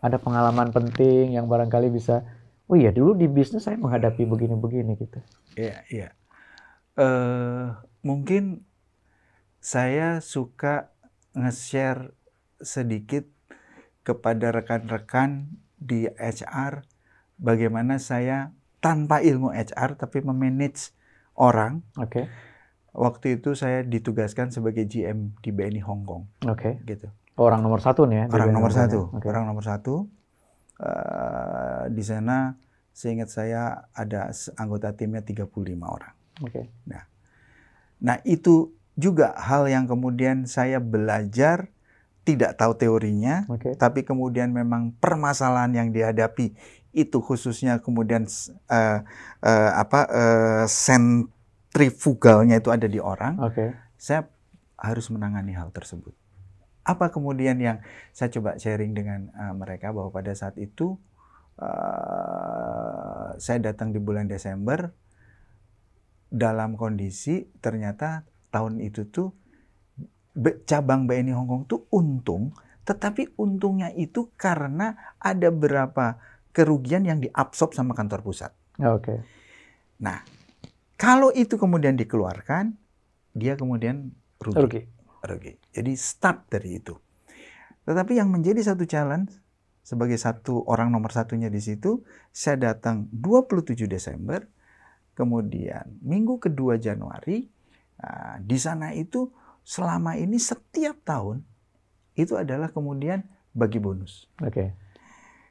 Ada pengalaman penting yang barangkali bisa, oh iya dulu di bisnis saya menghadapi begini-begini gitu. Iya. Mungkin saya suka nge-share sedikit kepada rekan-rekan di HR bagaimana saya tanpa ilmu HR tapi memanage orang. Oke. Waktu itu saya ditugaskan sebagai GM di BNI Hong Kong. Oke. Gitu. Orang nomor satu nih ya? Orang nomor satu. Okay. Orang nomor satu. Di sana seingat saya ada anggota timnya 35 orang. Oke. Nah itu juga hal yang kemudian saya belajar, tidak tahu teorinya, tapi kemudian memang permasalahan yang dihadapi itu khususnya kemudian sentrifugalnya itu ada di orang. Saya harus menangani hal tersebut. Apa kemudian yang saya coba sharing dengan mereka bahwa pada saat itu saya datang di bulan Desember dalam kondisi ternyata tahun itu tuh cabang BNI Hong Kong tuh untung, tetapi untungnya itu karena ada beberapa kerugian yang diabsorb sama kantor pusat. Nah, kalau itu kemudian dikeluarkan, dia kemudian rugi. Jadi start dari itu. Tetapi yang menjadi satu challenge sebagai satu orang nomor satunya di situ, saya datang 27 Desember, kemudian minggu kedua Januari, di sana itu selama ini setiap tahun itu adalah kemudian bagi bonus.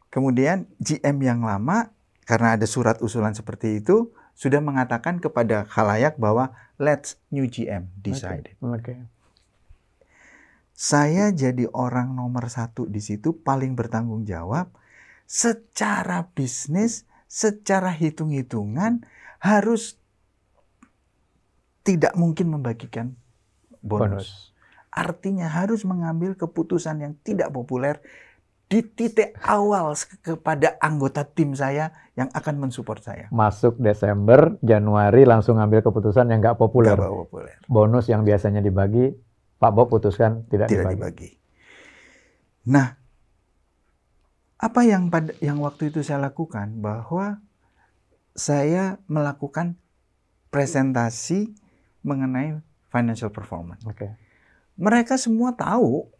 Kemudian GM yang lama karena ada surat usulan seperti itu sudah mengatakan kepada khalayak bahwa let's new GM decide. Saya jadi orang nomor satu di situ paling bertanggung jawab secara bisnis, secara hitung-hitungan harus tidak mungkin membagikan bonus. Artinya harus mengambil keputusan yang tidak populer di titik awal kepada anggota tim saya yang akan mensupport saya. Masuk Desember, Januari langsung ambil keputusan yang nggak populer. Bonus yang biasanya dibagi, Pak Bob putuskan tidak dibagi. Nah, apa yang waktu itu saya lakukan bahwa saya melakukan presentasi mengenai financial performance. Mereka semua tahu,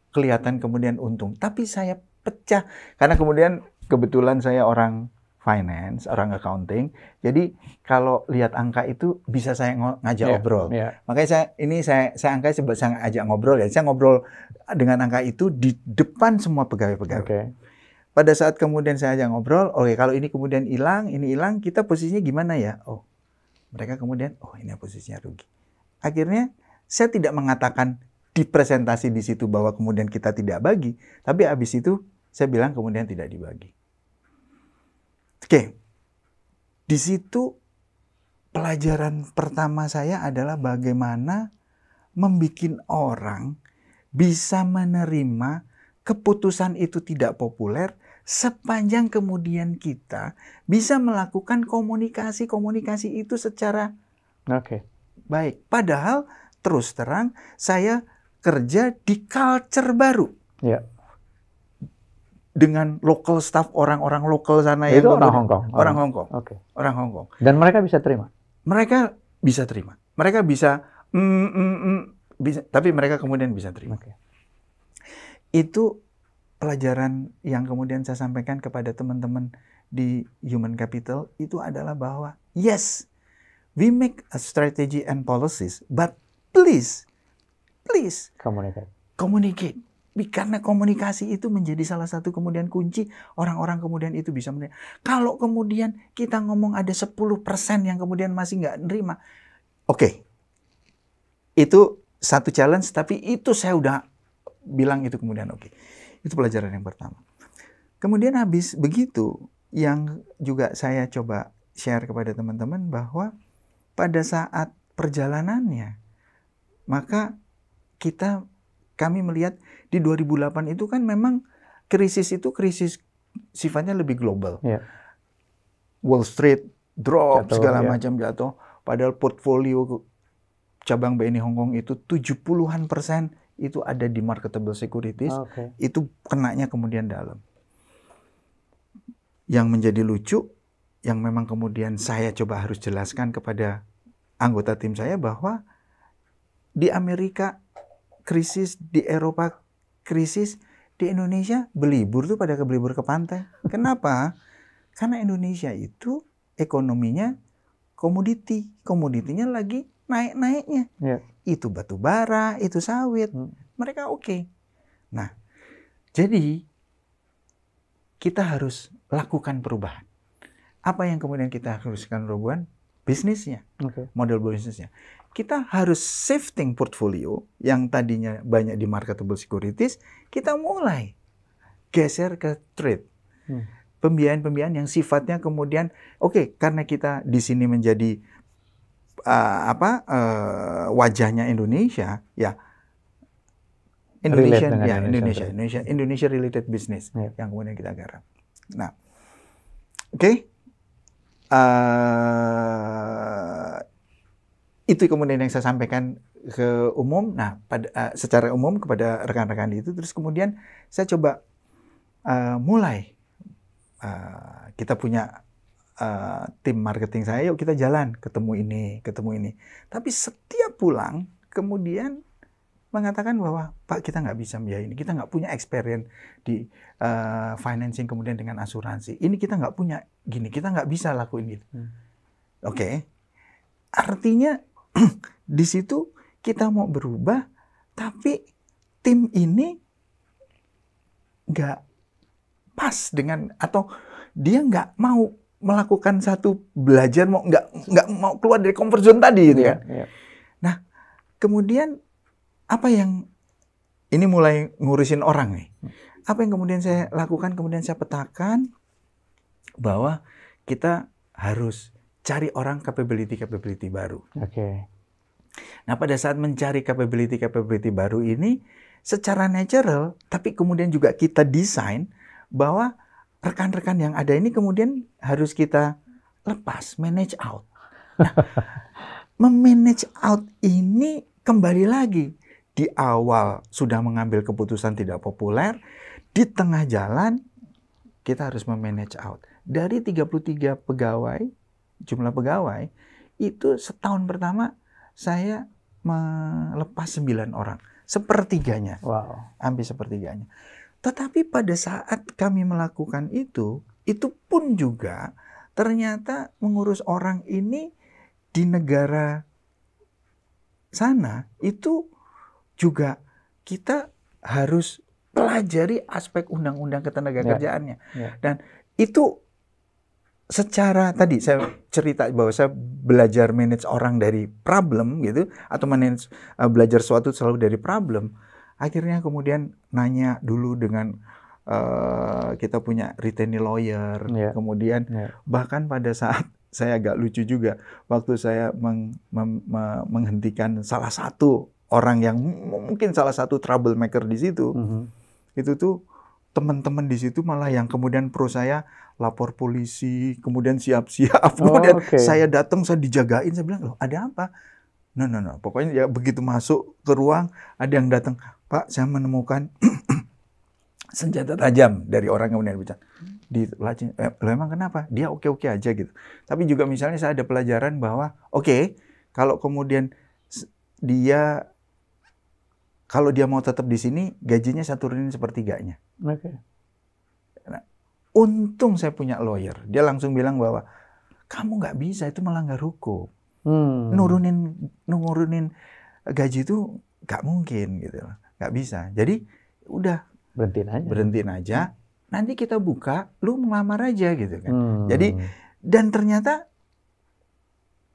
kelihatan kemudian untung, tapi saya pecah karena kemudian kebetulan saya orang finance, orang accounting, jadi kalau lihat angka itu bisa saya ngajak ngobrol. Makanya saya angka saya ajak ngobrol ya. Saya ngobrol dengan angka itu di depan semua pegawai-pegawai. Pada saat kemudian saya ajak ngobrol, kalau ini kemudian hilang, kita posisinya gimana ya? Mereka kemudian, ini posisinya rugi. Akhirnya saya tidak mengatakan di presentasi di situ bahwa kemudian kita tidak bagi, tapi habis itu saya bilang kemudian tidak dibagi. Di situ pelajaran pertama saya adalah bagaimana membuat orang bisa menerima keputusan itu tidak populer sepanjang kemudian kita bisa melakukan komunikasi itu secara baik. Padahal terus terang saya kerja di culture baru. Ya. Dengan local staff, orang-orang lokal sana Itu yang orang Hong Kong. Orang Hong Kong. Oke. Orang Hong Kong. Dan mereka bisa terima. Mereka bisa terima. Mereka bisa, bisa, tapi mereka kemudian bisa terima. Oke. Itu pelajaran yang kemudian saya sampaikan kepada teman-teman di human capital itu adalah bahwa yes, we make a strategy and policies, but please communicate. Karena komunikasi itu menjadi salah satu kemudian kunci orang-orang kemudian itu bisa menerima. Kalau kemudian kita ngomong ada 10% yang kemudian masih nggak nerima, oke. Itu satu challenge, tapi itu saya udah bilang itu kemudian oke. Itu pelajaran yang pertama. Kemudian habis begitu, yang juga saya coba share kepada teman-teman bahwa pada saat perjalanannya, maka kami melihat di 2008 itu kan memang krisis sifatnya lebih global. Yeah. Wall Street drop, jatuh, segala macam jatuh. Padahal portfolio cabang BNI Hong Kong itu 70-an% itu ada di marketable securities. Itu kenanya kemudian dalam. Yang menjadi lucu, yang memang kemudian saya coba harus jelaskan kepada anggota tim saya bahwa di Amerika krisis, di Eropa krisis, di Indonesia belibur tuh pada berlibur ke pantai. Kenapa? Karena Indonesia itu ekonominya komoditinya lagi naik-naiknya. Yeah. Itu batu bara, itu sawit, mereka oke. Nah, jadi kita harus lakukan perubahan. Apa yang kemudian kita harus lakukan perubahan? Bisnisnya, model bisnisnya. Kita harus shifting portfolio yang tadinya banyak di marketable securities, kita mulai geser ke trade. Pembiayaan-pembiayaan yang sifatnya kemudian, karena kita di sini menjadi wajahnya Indonesia, ya Indonesia related business yang kemudian kita garap. Nah, itu kemudian yang saya sampaikan ke umum. Nah, secara umum kepada rekan-rekan itu, terus kemudian saya coba mulai kita punya tim marketing saya, yuk kita jalan, ketemu ini. Tapi setiap pulang kemudian mengatakan bahwa Pak, kita nggak bisa biaya ini, kita nggak punya experience di financing kemudian dengan asuransi. Ini kita nggak punya gini, kita nggak bisa lakuin gitu. Artinya di situ kita mau berubah, tapi tim ini nggak pas dengan, atau dia nggak mau melakukan satu belajar, nggak mau keluar dari comfort zone tadi gitu kan. Nah, kemudian apa yang ini mulai ngurusin orang nih. Apa yang kemudian saya lakukan, kemudian saya petakan bahwa kita harus cari orang capability baru. Nah, pada saat mencari capability baru ini secara natural, tapi kemudian juga kita desain bahwa rekan-rekan yang ada ini kemudian harus kita lepas, manage out. Nah, memanage out ini kembali lagi di awal sudah mengambil keputusan tidak populer, di tengah jalan kita harus memanage out. Dari 33 pegawai, jumlah pegawai, itu setahun pertama saya melepas 9 orang. Sepertiganya. Wow. Hampir sepertiganya. Tetapi pada saat kami melakukan itu pun juga ternyata mengurus orang ini di negara sana, itu juga kita harus pelajari aspek undang-undang ketenagakerjaannya. Dan itu secara tadi saya cerita bahwa saya belajar manage orang dari problem gitu, atau manage belajar sesuatu selalu dari problem. Akhirnya kemudian nanya dulu dengan kita punya retainee lawyer, kemudian bahkan pada saat saya agak lucu juga waktu saya menghentikan salah satu orang yang mungkin salah satu troublemaker di situ, itu tuh teman-teman di situ malah yang kemudian pro saya lapor polisi, kemudian siap-siap, kemudian saya datang, saya dijagain, saya bilang, loh ada apa? No. Pokoknya ya begitu masuk ke ruang, ada yang datang, Pak, saya menemukan senjata tajam dari orang kemudian bicara. Di laci, emang kenapa? Dia oke-oke aja gitu. Tapi juga misalnya saya ada pelajaran bahwa, kalau kemudian kalau dia mau tetap di sini, gajinya saya turunin sepertiganya. Oke. Nah, untung saya punya lawyer. Dia langsung bilang bahwa, kamu nggak bisa, itu melanggar hukum. Nurunin gaji itu nggak mungkin gitu, nggak bisa. Jadi udah berhentiin aja. Nanti kita buka, lu melamar aja gitu kan. Jadi dan ternyata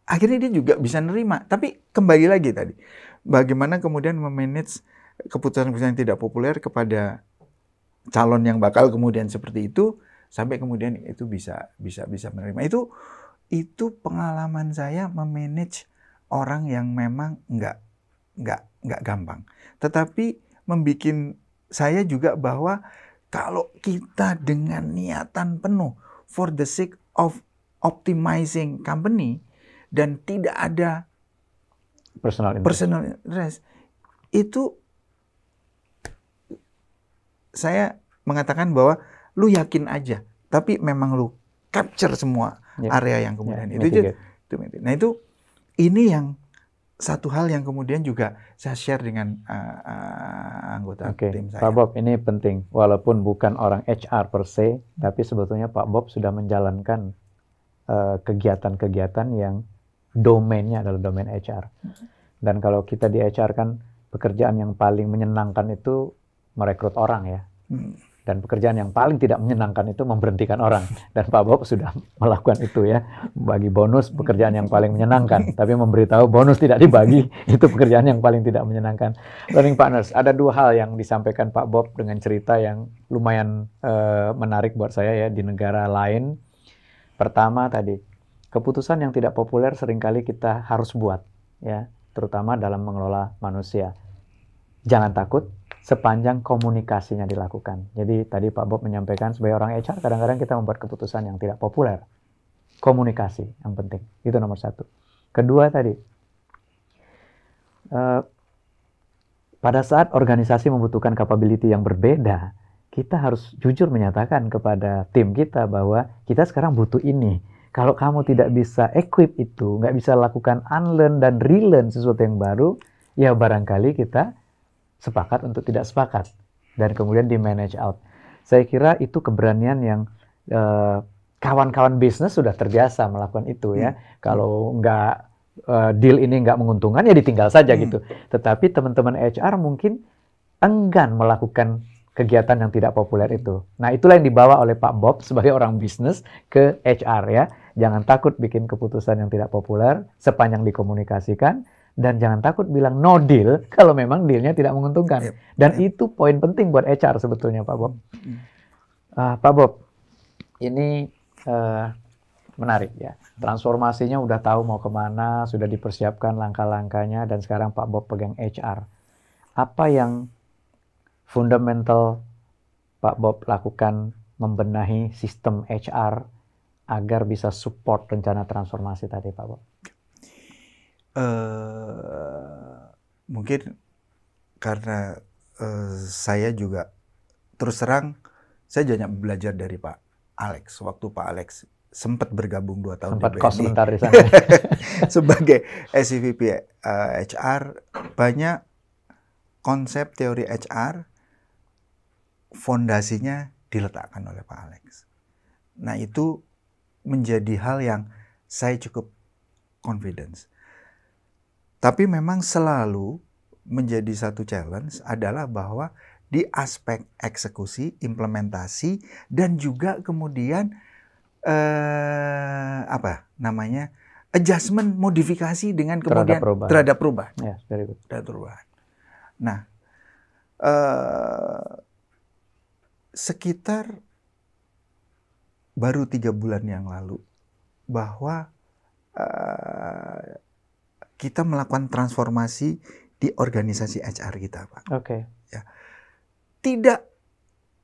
akhirnya dia juga bisa nerima. Tapi kembali lagi tadi, bagaimana kemudian memanage keputusan-keputusan yang tidak populer kepada calon yang bakal kemudian seperti itu sampai kemudian itu bisa menerima. Itu pengalaman saya memanage orang yang memang nggak gampang. Tetapi membuat saya juga bahwa kalau kita dengan niatan penuh for the sake of optimizing company dan tidak ada personal interest, itu saya mengatakan bahwa lu yakin aja, tapi memang lu capture semua area yang kemudian itu. Nah ini yang satu hal yang kemudian juga saya share dengan anggota tim saya. Pak Bob, ini penting. Walaupun bukan orang HR per se, tapi sebetulnya Pak Bob sudah menjalankan kegiatan-kegiatan yang domainnya adalah domain HR. Dan kalau kita di HR kan pekerjaan yang paling menyenangkan itu merekrut orang ya. Dan pekerjaan yang paling tidak menyenangkan itu memberhentikan orang. Dan Pak Bob sudah melakukan itu ya. Bagi bonus pekerjaan yang paling menyenangkan. Tapi memberitahu bonus tidak dibagi, itu pekerjaan yang paling tidak menyenangkan. Learning Partners, ada dua hal yang disampaikan Pak Bob dengan cerita yang lumayan menarik buat saya ya di negara lain. Pertama tadi, keputusan yang tidak populer seringkali kita harus buat, ya, terutama dalam mengelola manusia. Jangan takut sepanjang komunikasinya dilakukan. Jadi tadi Pak Bob menyampaikan sebagai orang HR kadang-kadang kita membuat keputusan yang tidak populer. Komunikasi yang penting, itu nomor satu. Kedua tadi, pada saat organisasi membutuhkan capability yang berbeda, kita harus jujur menyatakan kepada tim kita bahwa kita sekarang butuh ini. Kalau kamu tidak bisa equip itu, nggak bisa lakukan unlearn dan relearn sesuatu yang baru, ya barangkali kita sepakat untuk tidak sepakat. Dan kemudian di manage out. Saya kira itu keberanian yang kawan-kawan bisnis sudah terbiasa melakukan itu ya. Kalau nggak deal ini nggak menguntungkan, ya ditinggal saja gitu. Tetapi teman-teman HR mungkin enggan melakukan kegiatan yang tidak populer itu. Nah, itulah yang dibawa oleh Pak Bob sebagai orang bisnis ke HR ya. Jangan takut bikin keputusan yang tidak populer sepanjang dikomunikasikan, dan jangan takut bilang no deal kalau memang dealnya tidak menguntungkan. Dan itu poin penting buat HR sebetulnya, Pak Bob. Pak Bob, ini menarik ya. Transformasinya udah tahu mau kemana, sudah dipersiapkan langkah-langkahnya, dan sekarang Pak Bob pegang HR. Apa yang fundamental Pak Bob lakukan membenahi sistem HR agar bisa support rencana transformasi tadi, Pak Bob? Mungkin karena saya juga terus terang saya banyak belajar dari Pak Alex. Waktu Pak Alex sempat bergabung 2 tahun sempat di BNI. Kos sebentar di sana. Sebagai SVP HR, banyak konsep teori HR fondasinya diletakkan oleh Pak Alex. Nah, itu menjadi hal yang saya cukup confidence. Tapi memang selalu menjadi satu challenge adalah bahwa di aspek eksekusi, implementasi, dan juga kemudian adjustment, modifikasi dengan kemudian terhadap perubahan. Yes, very good. Terhadap perubahan. Nah, sekitar baru 3 bulan yang lalu bahwa kita melakukan transformasi di organisasi HR kita, Pak. Oke. Ya. Tidak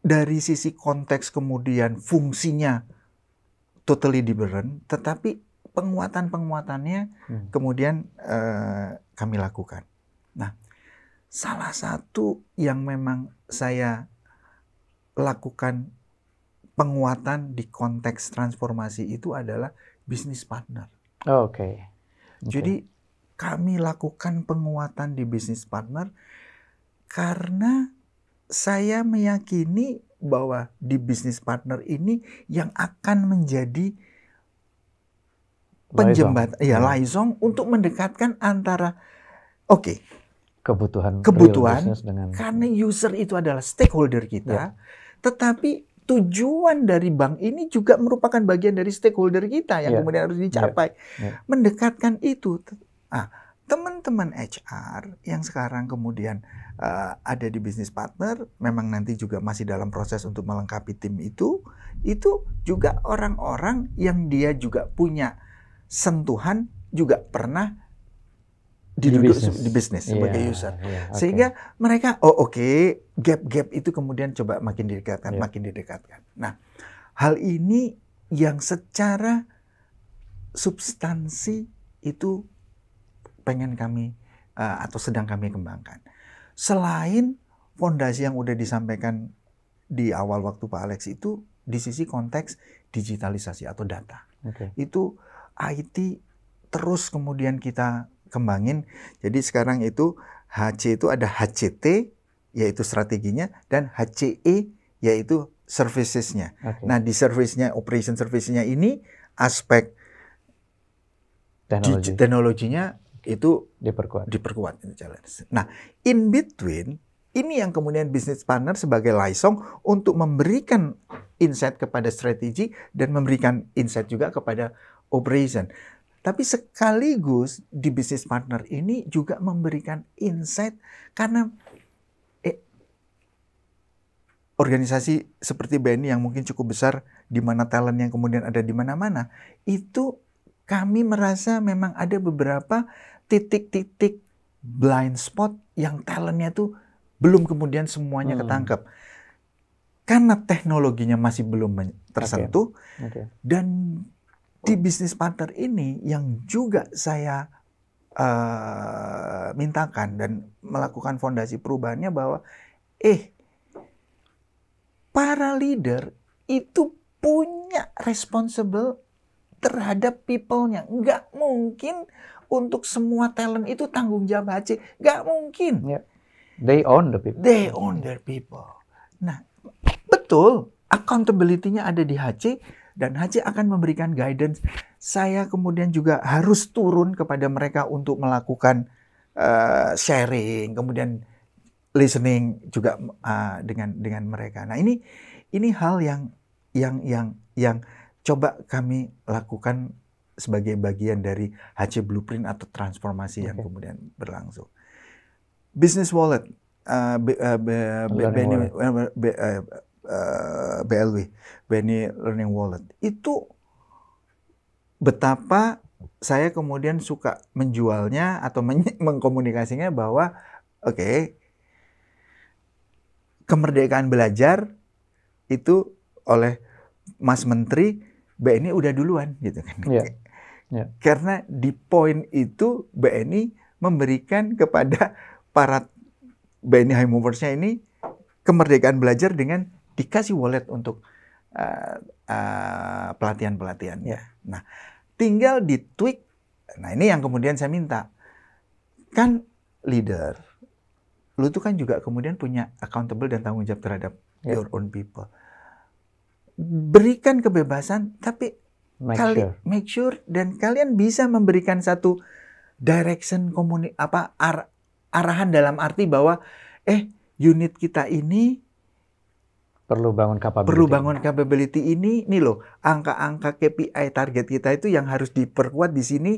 dari sisi konteks kemudian fungsinya totally different, tetapi penguatan-penguatannya kemudian kami lakukan. Nah, salah satu yang memang saya lakukan penguatan di konteks transformasi itu adalah bisnis partner. Oke. Jadi kami lakukan penguatan di bisnis partner karena saya meyakini bahwa di bisnis partner ini yang akan menjadi penjembat, liaison untuk mendekatkan antara kebutuhan dengan karena user itu adalah stakeholder kita, tetapi tujuan dari bank ini juga merupakan bagian dari stakeholder kita yang kemudian harus dicapai. Mendekatkan itu. Teman-teman HR yang sekarang kemudian ada di bisnis partner, memang nanti juga masih dalam proses untuk melengkapi tim itu juga orang-orang yang dia juga punya sentuhan juga pernah di bisnis sebagai user. Sehingga mereka gap-gap itu kemudian coba makin didekatkan. Nah, hal ini yang secara substansi itu pengen kami atau sedang kami kembangkan. Selain fondasi yang udah disampaikan di awal waktu Pak Alex itu di sisi konteks digitalisasi atau data. Itu IT terus kemudian kita kembangin. Jadi sekarang itu HC itu ada HCT yaitu strateginya dan HCE yaitu servicesnya. Nah, di service-nya, operation service-nya ini aspek teknologinya itu diperkuat. Nah, in between ini yang kemudian business partner sebagai liaison untuk memberikan insight kepada strategi dan memberikan insight juga kepada operation. Tapi sekaligus di business partner ini juga memberikan insight karena organisasi seperti BNI yang mungkin cukup besar di mana talent yang kemudian ada di mana-mana, itu kami merasa memang ada beberapa titik-titik blind spot yang talentnya tuh belum kemudian semuanya ketangkep. Karena teknologinya masih belum tersentuh. Dan di bisnis partner ini yang juga saya mintakan dan melakukan fondasi perubahannya bahwa para leader itu punya responsible terhadap people-nya. Nggak mungkin untuk semua talent itu tanggung jawab HC. Nggak mungkin. They own the people. They own their people. Nah, betul. Accountability-nya ada di HC dan HC akan memberikan guidance. Saya kemudian juga harus turun kepada mereka untuk melakukan sharing, kemudian listening juga dengan mereka. Nah, ini hal yang coba kami lakukan sebagai bagian dari HC Blueprint atau transformasi yang kemudian berlangsung. Business Wallet, BLW, BNI Learning Wallet, itu betapa saya kemudian suka menjualnya atau mengkomunikasinya bahwa kemerdekaan belajar itu oleh Mas Menteri BNI udah duluan gitu kan. Karena di poin itu BNI memberikan kepada para BNI high movers-nya ini kemerdekaan belajar dengan dikasih wallet untuk pelatihan-pelatihannya. Nah, tinggal di tweak. Nah, ini yang kemudian saya minta. Kan leader, lu tuh kan juga kemudian punya accountable dan tanggung jawab terhadap your own people. Berikan kebebasan, tapi make sure dan kalian bisa memberikan satu direction arahan dalam arti bahwa unit kita ini perlu bangun capability ini nih loh, angka-angka KPI target kita itu yang harus diperkuat di sini.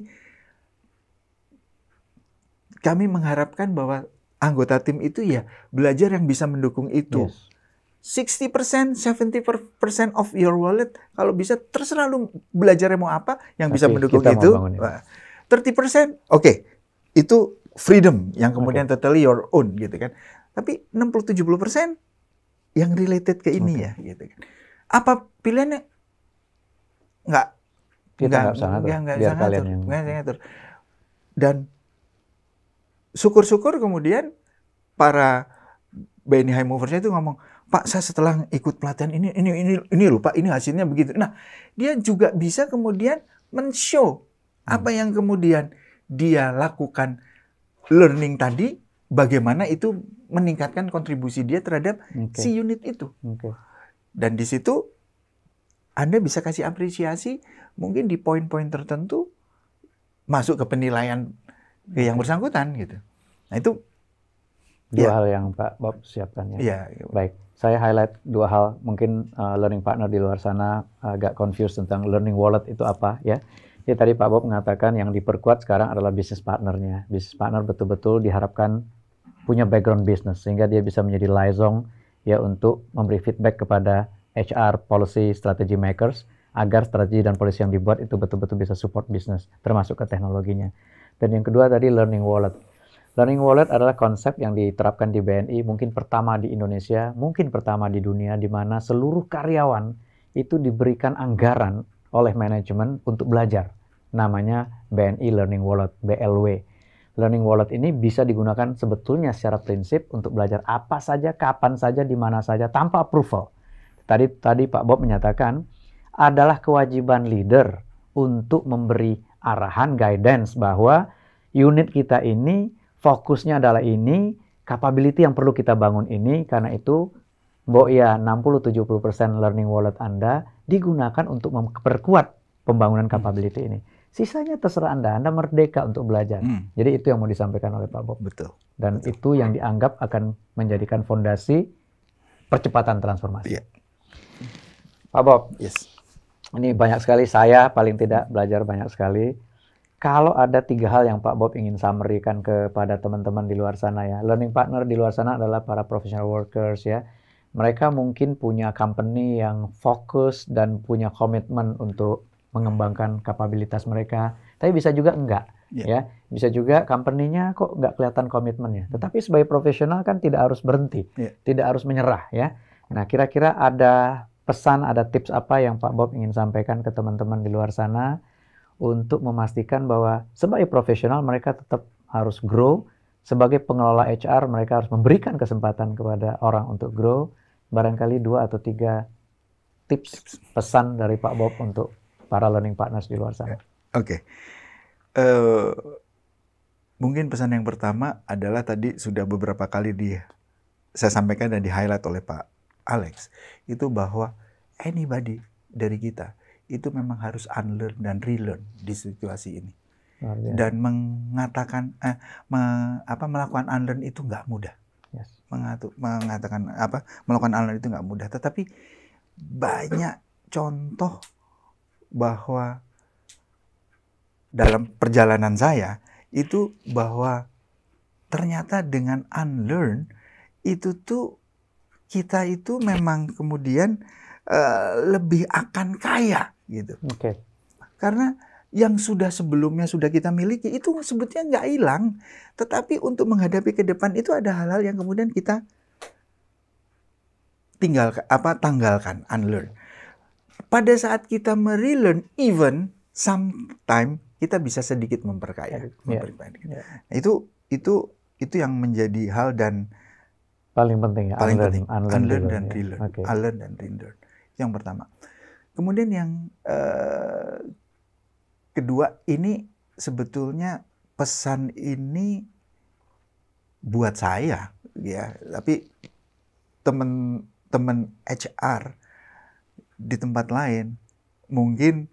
Kami mengharapkan bahwa anggota tim itu ya belajar yang bisa mendukung itu. 60%, 70% of your wallet, kalau bisa terserah lu belajarnya mau apa yang bisa mendukung itu. 30%, itu freedom yang kemudian totally your own gitu kan. Tapi 60-70% yang related ke ini ya gitu kan. Apa pilihannya? Nggak Kita nggak usah ngatur, nggak biar bisa kalian ngatur, yang nggak bisa ngatur. Dan syukur-syukur kemudian para BNI High Moversnya itu ngomong, Pak, saya setelah ikut pelatihan ini loh Pak, ini hasilnya begitu. Nah, dia juga bisa kemudian men-show apa yang kemudian dia lakukan learning tadi, bagaimana itu meningkatkan kontribusi dia terhadap si unit itu. Dan di situ Anda bisa kasih apresiasi mungkin di poin-poin tertentu masuk ke penilaian yang bersangkutan gitu. Nah, itu dua hal yang Pak Bob siapkan ya. Baik, saya highlight dua hal. Mungkin learning partner di luar sana agak confused tentang learning wallet itu apa ya. Jadi tadi Pak Bob mengatakan yang diperkuat sekarang adalah business partnernya. Business partner betul-betul diharapkan punya background business sehingga dia bisa menjadi liaison ya untuk memberi feedback kepada HR, policy, strategy makers agar strategi dan polisi yang dibuat itu betul-betul bisa support bisnis termasuk ke teknologinya. Dan yang kedua tadi learning wallet. Learning wallet adalah konsep yang diterapkan di BNI mungkin pertama di Indonesia, mungkin pertama di dunia di mana seluruh karyawan itu diberikan anggaran oleh manajemen untuk belajar. Namanya BNI Learning Wallet, BLW. Learning Wallet ini bisa digunakan sebetulnya secara prinsip untuk belajar apa saja, kapan saja, di mana saja, tanpa approval. Tadi Pak Bob menyatakan adalah kewajiban leader untuk memberi arahan, guidance bahwa unit kita ini fokusnya adalah ini, capability yang perlu kita bangun ini, karena itu Mbok ya 60-70% learning wallet Anda digunakan untuk memperkuat pembangunan capability ini. Sisanya terserah Anda merdeka untuk belajar. Jadi itu yang mau disampaikan oleh Pak Bob. Betul. Dan itu yang dianggap akan menjadikan fondasi percepatan transformasi. Pak Bob, ini banyak sekali, saya paling tidak belajar banyak sekali. Kalau ada 3 hal yang Pak Bob ingin summary-kan kepada teman-teman di luar sana ya. Learning partner di luar sana adalah para professional workers ya. Mereka mungkin punya company yang fokus dan punya komitmen untuk mengembangkan kapabilitas mereka, tapi bisa juga enggak, ya. Bisa juga company-nya kok enggak kelihatan komitmennya. Tetapi sebagai profesional kan tidak harus berhenti, tidak harus menyerah, ya. Nah, kira-kira ada pesan, ada tips apa yang Pak Bob ingin sampaikan ke teman-teman di luar sana untuk memastikan bahwa sebagai profesional mereka tetap harus grow, sebagai pengelola HR mereka harus memberikan kesempatan kepada orang untuk grow. Barangkali 2 atau 3 tips pesan dari Pak Bob untuk para learning partners di luar sana. Mungkin pesan yang pertama adalah tadi sudah beberapa kali saya sampaikan dan di-highlight oleh Pak Alex, itu bahwa anybody dari kita itu memang harus unlearn dan relearn di situasi ini. Dan melakukan unlearn itu nggak mudah. Melakukan unlearn itu nggak mudah. Tetapi banyak contoh bahwa dalam perjalanan saya itu bahwa ternyata dengan unlearn itu tuh kita itu memang kemudian lebih akan kaya gitu. Karena yang sebelumnya sudah kita miliki itu sebetulnya nggak hilang, tetapi untuk menghadapi ke depan itu ada hal-hal yang kemudian kita tanggalkan, unlearn. Pada saat kita merelearn, even sometime kita bisa sedikit memperkaya. Itu yang menjadi hal dan paling penting ya, unlearn dan relearn. Unlearn dan relearn. Yang pertama. Kemudian yang kedua, ini sebetulnya pesan ini buat saya ya, tapi teman-teman HR di tempat lain mungkin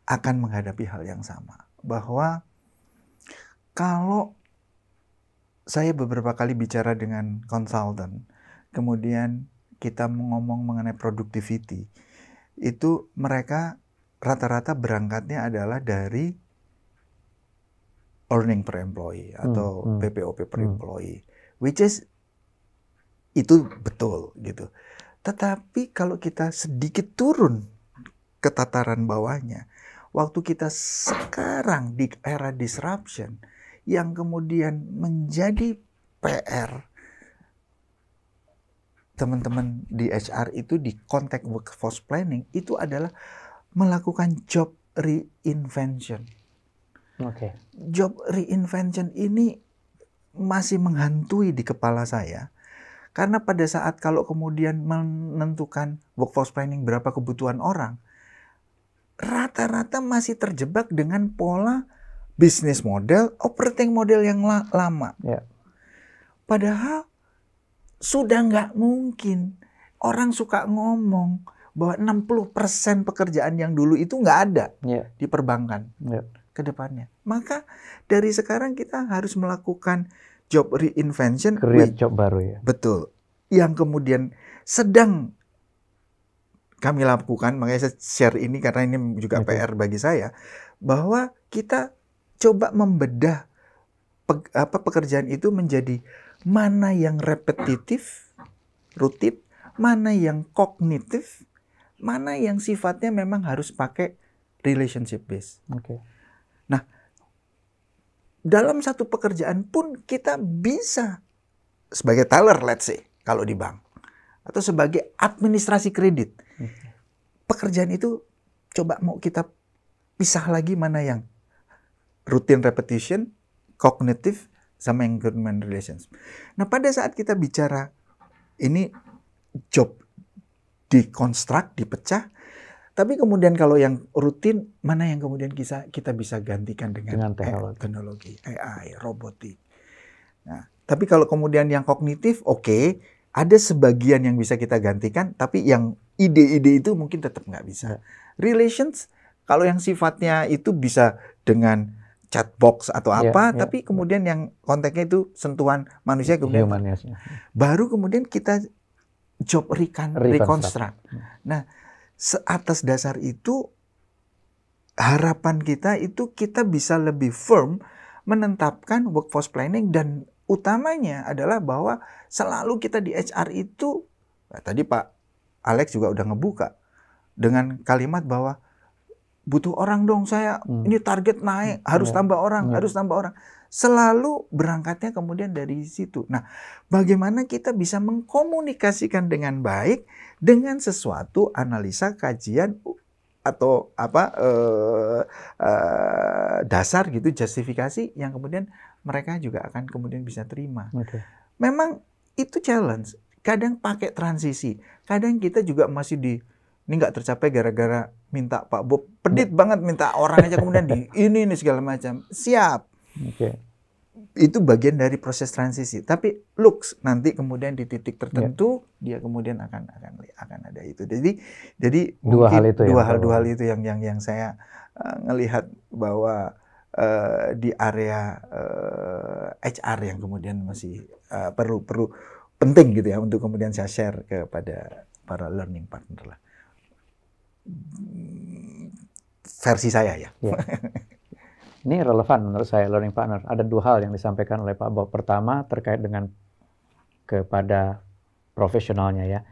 akan menghadapi hal yang sama, bahwa kalau saya beberapa kali bicara dengan konsultan, kemudian kita ngomong mengenai productivity, itu mereka rata-rata berangkatnya adalah dari earning per employee atau PPOP per employee, which is itu betul gitu. Tetapi kalau kita sedikit turun ke tataran bawahnya, waktu kita sekarang di era disruption, yang kemudian menjadi PR teman-teman di HR itu di konteks workforce planning itu adalah melakukan job reinvention. Oke. Job reinvention ini masih menghantui di kepala saya. Karena pada saat kalau kemudian menentukan workforce planning berapa kebutuhan orang, rata-rata masih terjebak dengan pola bisnis model, operating model yang lama. Yeah. Padahal sudah nggak mungkin. Orang suka ngomong bahwa 60% pekerjaan yang dulu itu nggak ada di perbankan ke depannya. Maka dari sekarang kita harus melakukan job reinvention. Create job baru ya. Betul. Yang kemudian sedang kami lakukan, makanya saya share ini karena ini juga PR bagi saya, bahwa kita coba membedah pekerjaan itu menjadi mana yang repetitif, rutin, mana yang kognitif, mana yang sifatnya memang harus pakai relationship base. Nah, dalam satu pekerjaan pun kita bisa sebagai teller, let's say, kalau di bank, atau sebagai administrasi kredit. Pekerjaan itu coba mau kita pisah lagi mana yang routine repetition, cognitive, sama yang human relations. Nah, pada saat kita bicara ini job dikonstruk, dipecah, tapi kemudian kalau yang rutin, mana yang kemudian kita bisa gantikan dengan teknologi, AI, robotik. Nah, tapi kalau kemudian yang kognitif, oke, ada sebagian yang bisa kita gantikan, tapi yang ide-ide itu mungkin tetap nggak bisa. Relations, kalau yang sifatnya itu bisa dengan chat box atau apa, tapi kemudian yang konteksnya itu sentuhan manusia, kemudian baru kemudian kita job reconstruct. Nah, atas dasar itu harapan kita itu kita bisa lebih firm menetapkan workforce planning, dan utamanya adalah bahwa selalu kita di HR itu, tadi Pak Alex juga udah ngebuka dengan kalimat bahwa butuh orang dong saya, ini target naik, harus tambah orang, harus tambah orang. Selalu berangkatnya kemudian dari situ. Nah, bagaimana kita bisa mengkomunikasikan dengan baik dengan sesuatu analisa, kajian atau dasar gitu, justifikasi yang kemudian mereka juga akan kemudian bisa terima. Memang itu challenge. Kadang pakai transisi, kadang kita juga masih ini nggak tercapai gara-gara minta Pak Bob pedit banget, minta orang aja kemudian ini segala macam. Siap. Itu bagian dari proses transisi. Tapi looks nanti kemudian di titik tertentu dia kemudian akan ada itu. Jadi dua hal itu yang saya ngelihat bahwa di area HR yang kemudian masih perlu penting gitu ya untuk kemudian saya share kepada para learning partner lah. Versi saya ya. Ini relevan menurut saya, learning partner. Ada dua hal yang disampaikan oleh Pak Bob. Pertama, terkait dengan kepada profesionalnya ya.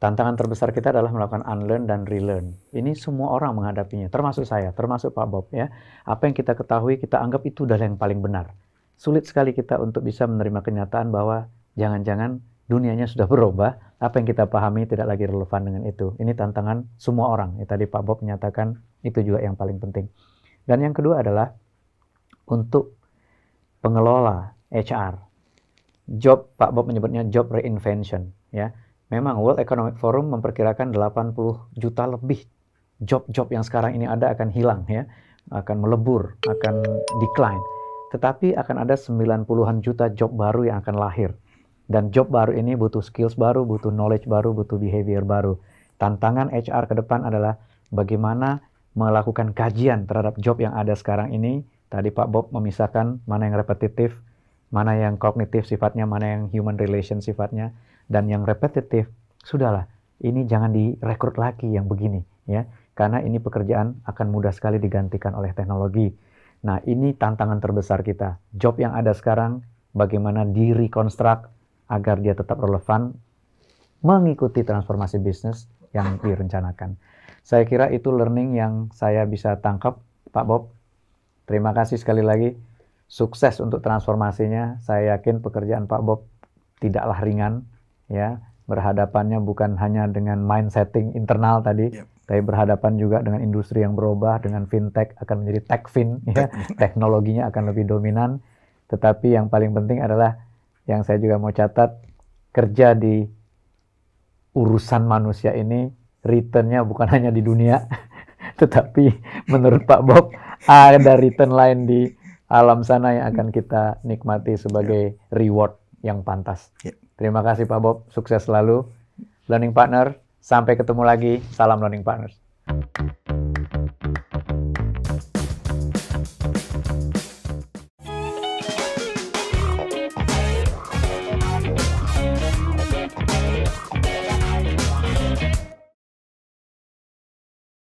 Tantangan terbesar kita adalah melakukan unlearn dan relearn. Ini semua orang menghadapinya, termasuk saya, termasuk Pak Bob ya. Apa yang kita ketahui, kita anggap itu adalah yang paling benar. Sulit sekali kita untuk bisa menerima kenyataan bahwa jangan-jangan dunianya sudah berubah, apa yang kita pahami tidak lagi relevan dengan itu. Ini tantangan semua orang. Ya, tadi Pak Bob menyatakan itu juga yang paling penting. Dan yang kedua adalah untuk pengelola HR. Job, Pak Bob menyebutnya job reinvention. Ya. Memang World Economic Forum memperkirakan 80 juta lebih job-job yang sekarang ini ada akan hilang, ya, akan melebur, akan decline. Tetapi akan ada 90-an juta job baru yang akan lahir. Dan job baru ini butuh skills baru, butuh knowledge baru, butuh behavior baru. Tantangan HR ke depan adalah bagaimana melakukan kajian terhadap job yang ada sekarang ini. Tadi Pak Bob memisahkan mana yang repetitif, mana yang kognitif sifatnya, mana yang human relation sifatnya. Dan yang repetitif, sudahlah, ini jangan direkrut lagi yang begini, ya, karena ini pekerjaan akan mudah sekali digantikan oleh teknologi. Nah, ini tantangan terbesar kita. Job yang ada sekarang, bagaimana direkonstruk agar dia tetap relevan, mengikuti transformasi bisnis yang direncanakan. Saya kira itu learning yang saya bisa tangkap, Pak Bob. Terima kasih sekali lagi. Sukses untuk transformasinya. Saya yakin pekerjaan Pak Bob tidaklah ringan. Ya, berhadapannya bukan hanya dengan mind setting internal tadi, tapi berhadapan juga dengan industri yang berubah, dengan fintech akan menjadi techfin, ya, teknologinya akan lebih dominan. Tetapi yang paling penting adalah yang saya juga mau catat, kerja di urusan manusia ini returnnya bukan hanya di dunia, tetapi menurut Pak Bob ada return lain di alam sana yang akan kita nikmati sebagai reward yang pantas. Terima kasih Pak Bob, sukses selalu. Learning Partner, sampai ketemu lagi. Salam Learning Partners.